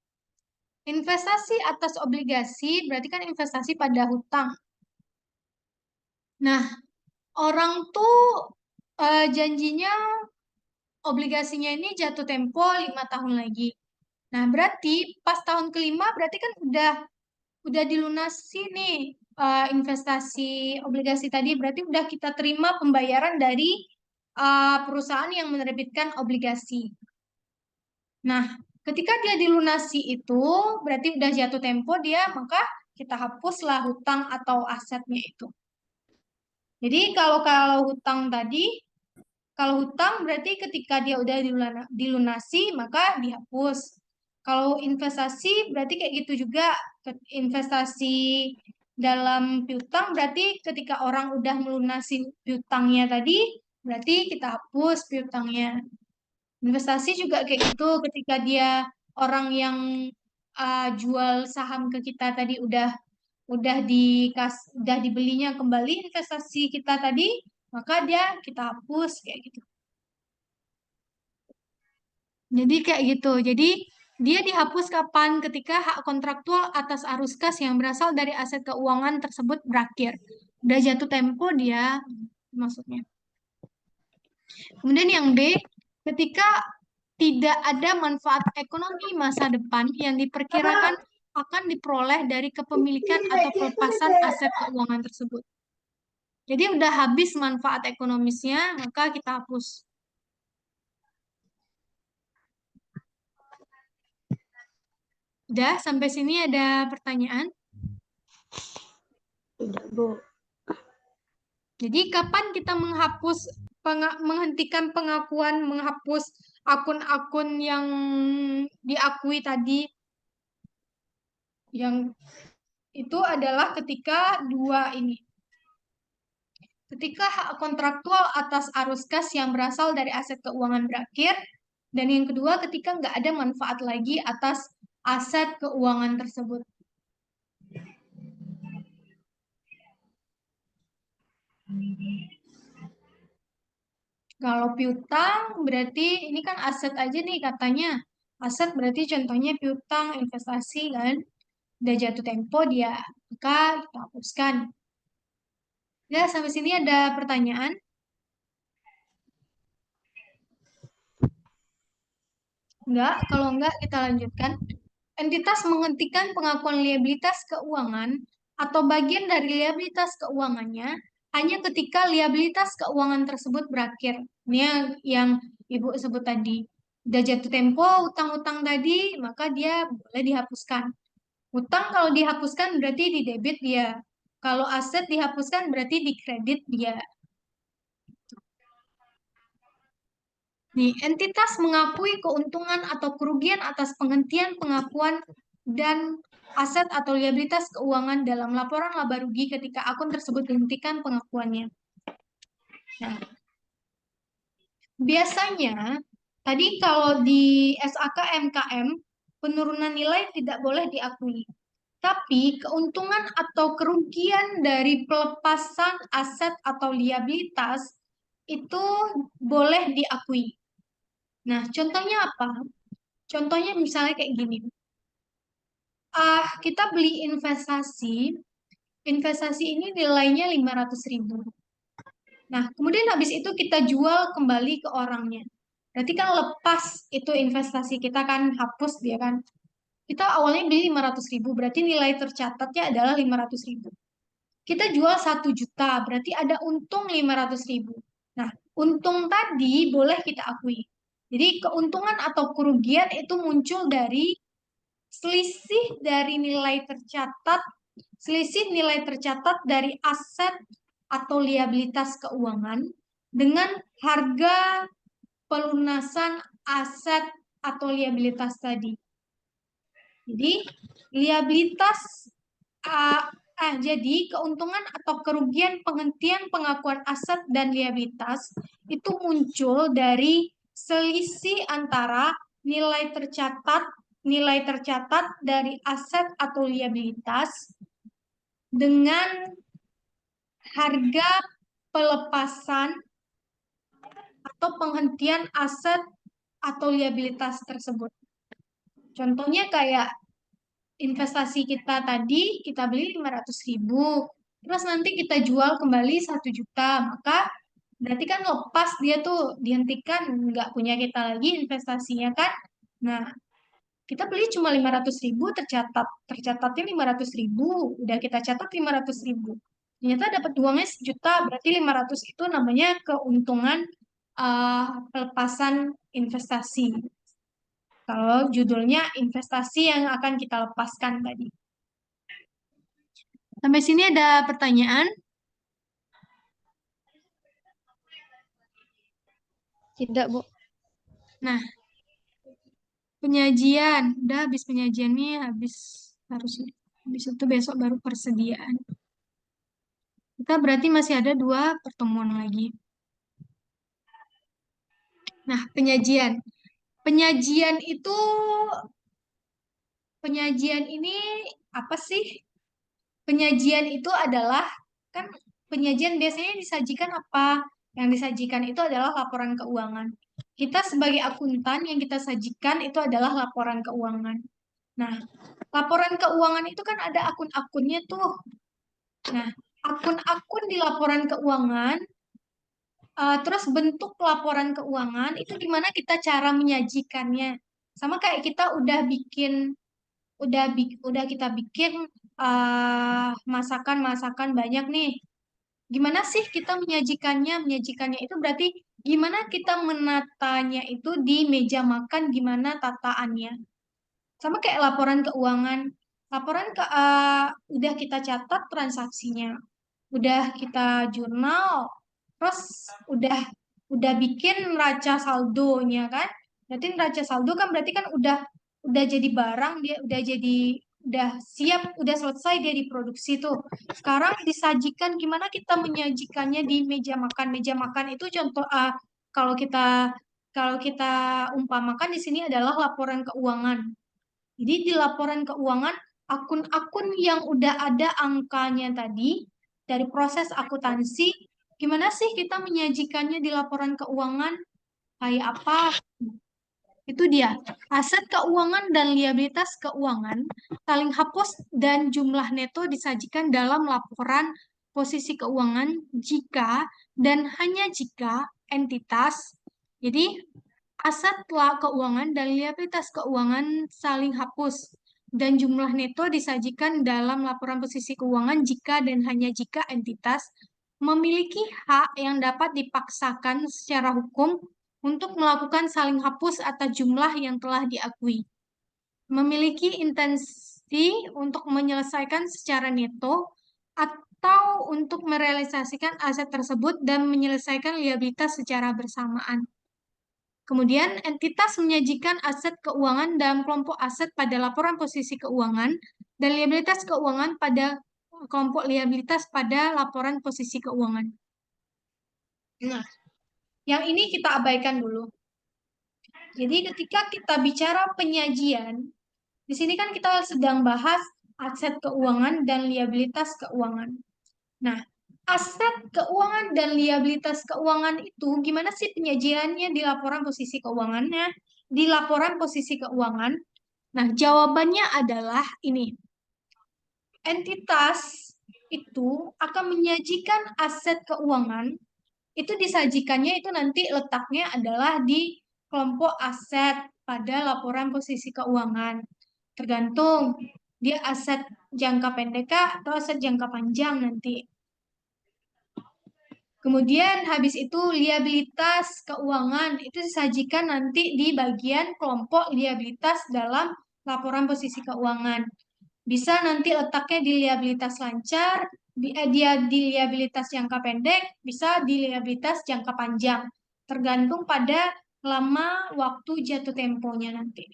Investasi atas obligasi berarti kan investasi pada hutang. Nah, orang tuh janjinya obligasinya ini jatuh tempo 5 tahun lagi. Nah, berarti pas tahun kelima berarti kan udah dilunasi nih investasi obligasi tadi. Berarti udah kita terima pembayaran dari perusahaan yang menerbitkan obligasi. Nah, ketika dia dilunasi itu berarti udah jatuh tempo dia, maka kita hapuslah hutang atau asetnya itu. Jadi kalau hutang tadi, kalau hutang berarti ketika dia udah dilunasi maka dihapus. Kalau investasi berarti kayak gitu juga. Investasi dalam piutang berarti ketika orang udah melunasi piutangnya tadi, berarti kita hapus piutangnya. Investasi juga kayak gitu, ketika dia orang yang jual saham ke kita tadi udah dibelinya kembali investasi kita tadi, maka kita hapus kayak gitu. Jadi kayak gitu. Jadi dia dihapus kapan? Ketika hak kontraktual atas arus kas yang berasal dari aset keuangan tersebut berakhir. Udah jatuh tempo dia maksudnya. Kemudian yang B, ketika tidak ada manfaat ekonomi masa depan yang diperkirakan akan diperoleh dari kepemilikan atau pelepasan aset keuangan tersebut. Jadi udah habis manfaat ekonomisnya, maka kita hapus. Udah, sampai sini ada pertanyaan? Tidak, Bu. Jadi kapan kita menghentikan pengakuan, menghapus akun-akun yang diakui tadi? Yang itu adalah ketika dua ini. Ketika hak kontraktual atas arus kas yang berasal dari aset keuangan berakhir, dan yang kedua ketika nggak ada manfaat lagi atas aset keuangan tersebut. Kalau piutang berarti ini kan aset aja nih katanya. Aset berarti contohnya piutang, investasi kan. Udah jatuh tempo dia, maka kita hapuskan. Ya, sampai sini ada pertanyaan? Enggak, kalau enggak kita lanjutkan. Entitas menghentikan pengakuan liabilitas keuangan atau bagian dari liabilitas keuangannya hanya ketika liabilitas keuangan tersebut berakhir. Ini yang Ibu sebut tadi. Udah jatuh tempo utang-utang tadi, maka dia boleh dihapuskan. Utang kalau dihapuskan berarti di debit dia. Kalau aset dihapuskan berarti di kredit dia. Nih, entitas mengakui keuntungan atau kerugian atas penghentian pengakuan dan aset atau liabilitas keuangan dalam laporan laba rugi ketika akun tersebut dihentikan pengakuannya. Nah, biasanya tadi kalau di SAK MKM penurunan nilai tidak boleh diakui. Tapi keuntungan atau kerugian dari pelepasan aset atau liabilitas itu boleh diakui. Nah, contohnya apa? Contohnya misalnya kayak gini. kita beli investasi, investasi ini nilainya 500.000. Nah, kemudian habis itu kita jual kembali ke orangnya. Berarti kan lepas itu investasi kita kan hapus dia kan. Kita awalnya beli 500.000, berarti nilai tercatatnya adalah 500.000. Kita jual 1 juta, berarti ada untung 500.000. Nah, untung tadi boleh kita akui. Jadi keuntungan atau kerugian itu muncul dari selisih dari nilai tercatat, selisih nilai tercatat dari aset atau liabilitas keuangan dengan harga pelunasan aset atau liabilitas tadi. Jadi liabilitas jadi keuntungan atau kerugian penghentian pengakuan aset dan liabilitas itu muncul dari selisih antara nilai tercatat dari aset atau liabilitas dengan harga pelepasan atau penghentian aset atau liabilitas tersebut. Contohnya kayak investasi kita tadi, kita beli 500.000, terus nanti kita jual kembali 1 juta, maka berarti kan lepas dia tuh dihentikan, nggak punya kita lagi investasinya kan. Nah, kita beli cuma 500.000, tercatatnya 500.000, udah kita catat 500.000. Ternyata dapat uangnya 1 juta, berarti 500 itu namanya keuntungan pelepasan investasi. Kalau judulnya investasi yang akan kita lepaskan tadi. Sampai sini ada pertanyaan? Tidak, Bu. Nah, penyajian. Udah habis penyajiannya, harusnya. Habis itu besok baru persediaan. Kita berarti masih ada 2 pertemuan lagi. Nah, penyajian. Penyajian ini apa sih? Penyajian itu adalah, kan penyajian biasanya disajikan apa? Yang disajikan itu adalah laporan keuangan. Kita sebagai akuntan yang kita sajikan itu adalah laporan keuangan. Nah, laporan keuangan itu kan ada akun-akunnya tuh. Nah, akun-akun di laporan keuangan, terus bentuk laporan keuangan itu gimana kita cara menyajikannya. Sama kayak kita udah kita bikin masakan-masakan banyak nih. Gimana sih kita menyajikannya? Menyajikannya itu berarti gimana kita menatanya itu di meja makan, gimana tataannya. Sama kayak laporan keuangan. Udah kita catat transaksinya, udah kita jurnal, terus udah bikin neraca saldonya kan. Berarti neraca saldo kan berarti kan udah jadi barang, dia udah siap, udah selesai dia diproduksi tuh. Sekarang disajikan, gimana kita menyajikannya di meja makan. Meja makan itu contoh kalau kita umpamakan di sini adalah laporan keuangan. Jadi di laporan keuangan, akun-akun yang udah ada angkanya tadi, dari proses akuntansi, gimana sih kita menyajikannya di laporan keuangan? Kayak apa? Itu dia. Aset keuangan dan liabilitas keuangan saling hapus dan jumlah neto disajikan dalam laporan posisi keuangan jika dan hanya jika entitas, jadi aset keuangan dan liabilitas keuangan saling hapus dan jumlah neto disajikan dalam laporan posisi keuangan jika dan hanya jika entitas memiliki hak yang dapat dipaksakan secara hukum untuk melakukan saling hapus atas jumlah yang telah diakui. Memiliki intensi untuk menyelesaikan secara neto atau untuk merealisasikan aset tersebut dan menyelesaikan liabilitas secara bersamaan. Kemudian, entitas menyajikan aset keuangan dalam kelompok aset pada laporan posisi keuangan dan liabilitas keuangan pada kelompok liabilitas pada laporan posisi keuangan. Nah, yang ini kita abaikan dulu. Jadi ketika kita bicara penyajian, di sini kan kita sedang bahas aset keuangan dan liabilitas keuangan. Nah, aset keuangan dan liabilitas keuangan itu gimana sih penyajiannya di laporan posisi keuangannya? Di laporan posisi keuangan, Nah, jawabannya adalah ini. Entitas itu akan menyajikan aset keuangan, itu disajikannya itu nanti letaknya adalah di kelompok aset pada laporan posisi keuangan. Tergantung dia aset jangka pendek kah atau aset jangka panjang nanti. Kemudian habis itu liabilitas keuangan itu disajikan nanti di bagian kelompok liabilitas dalam laporan posisi keuangan. Bisa nanti letaknya di liabilitas lancar, dia di liabilitas jangka pendek, bisa di liabilitas jangka panjang. Tergantung pada lama waktu jatuh temponya nanti.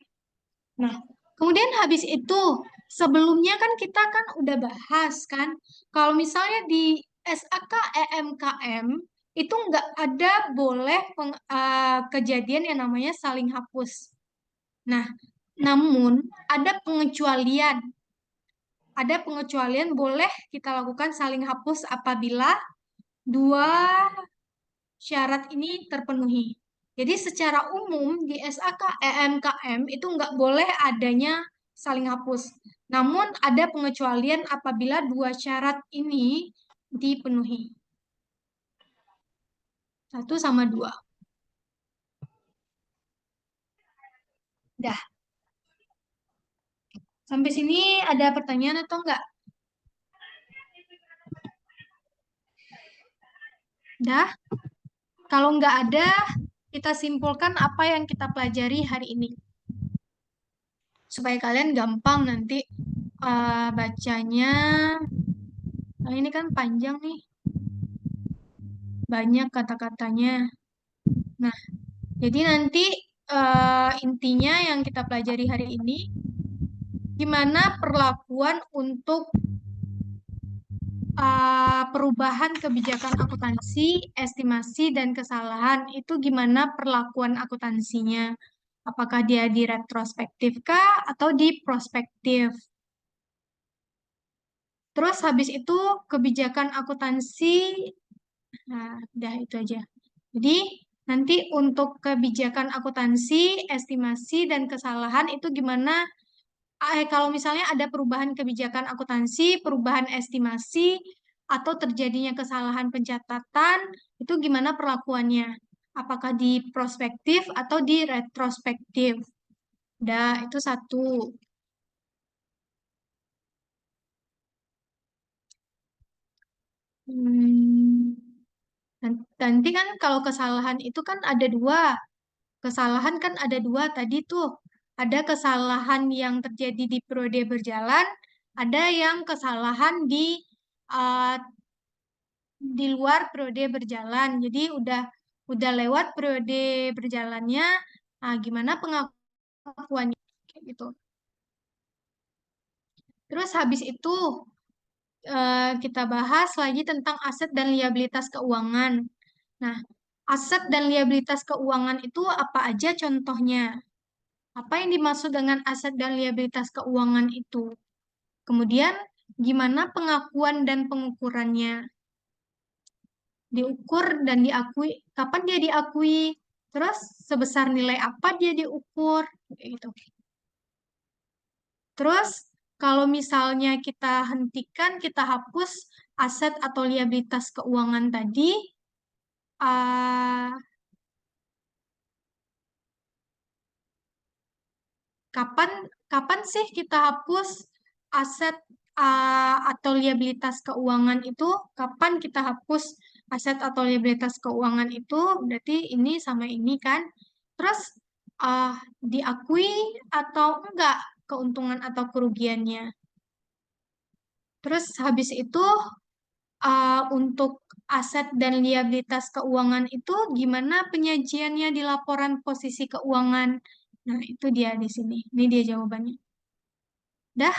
Nah, kemudian habis itu, sebelumnya kan kita kan udah bahas kan, kalau misalnya di SAK EMKM, itu nggak ada boleh kejadian yang namanya saling hapus. Nah, namun ada pengecualian. Ada pengecualian boleh kita lakukan saling hapus apabila dua syarat ini terpenuhi. Jadi secara umum di SAK EMKM itu nggak boleh adanya saling hapus. Namun ada pengecualian apabila dua syarat ini dipenuhi. 1 sama 2. Dah. Sampai sini ada pertanyaan atau enggak? Dah. Kalau nggak ada, kita simpulkan apa yang kita pelajari hari ini. Supaya kalian gampang nanti bacanya. Nah, ini kan panjang nih. Banyak kata-katanya. Nah, jadi nanti intinya yang kita pelajari hari ini, gimana perlakuan untuk perubahan kebijakan akuntansi, estimasi, dan kesalahan. Itu gimana perlakuan akuntansinya. Apakah dia di retrospektif kah atau di prospektif? Terus habis itu kebijakan akuntansi, nah udah itu aja. Jadi nanti untuk kebijakan akuntansi, estimasi, dan kesalahan itu gimana kalau misalnya ada perubahan kebijakan akuntansi, perubahan estimasi, atau terjadinya kesalahan pencatatan, itu gimana perlakuannya? Apakah di prospektif atau di retrospektif? Udah, itu satu. Hmm, nanti kan kalau kesalahan itu kan ada dua. Kesalahan kan ada dua tadi tuh. Ada kesalahan yang terjadi di periode berjalan, ada yang kesalahan uh, di luar periode berjalan. Jadi udah lewat periode berjalannya. Nah, gimana pengakuannya kayak gitu. Terus habis itu kita bahas lagi tentang aset dan liabilitas keuangan. Nah, aset dan liabilitas keuangan itu apa aja contohnya? Apa yang dimaksud dengan aset dan liabilitas keuangan itu? Kemudian, gimana pengakuan dan pengukurannya? Diukur dan diakui, kapan dia diakui? Terus, sebesar nilai apa dia diukur? Kayak gitu. Terus, kalau misalnya kita hentikan, kita hapus aset atau liabilitas keuangan tadi, uh, kapan kapan sih kita hapus aset atau liabilitas keuangan itu? Kapan kita hapus aset atau liabilitas keuangan itu? Berarti ini sama ini kan? Terus uh, diakui atau enggak keuntungan atau kerugiannya? Terus habis itu untuk aset dan liabilitas keuangan itu gimana penyajiannya di laporan posisi keuangan? Nah, itu dia di sini. Ini dia jawabannya. Dah,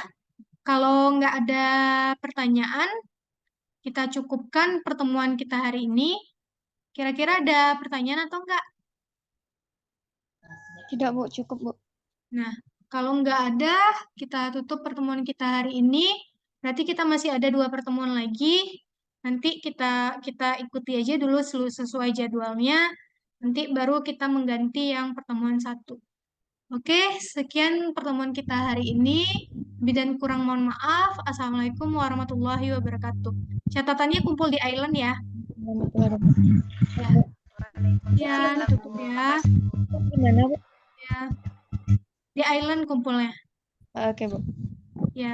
kalau nggak ada pertanyaan, kita cukupkan pertemuan kita hari ini. Kira-kira ada pertanyaan atau enggak? Tidak, Bu. Cukup, Bu. Nah, kalau nggak ada, kita tutup pertemuan kita hari ini. Berarti kita masih ada 2 pertemuan lagi. Nanti kita ikuti aja dulu sesuai jadwalnya. Nanti baru kita mengganti yang pertemuan 1. Oke, sekian pertemuan kita hari ini. Lebih dan kurang mohon maaf. Assalamualaikum warahmatullahi wabarakatuh. Catatannya kumpul di island ya. Ya, ya, tutup ya. Gimana, Bu? Ya, di island kumpulnya. Oke, Bu. Ya.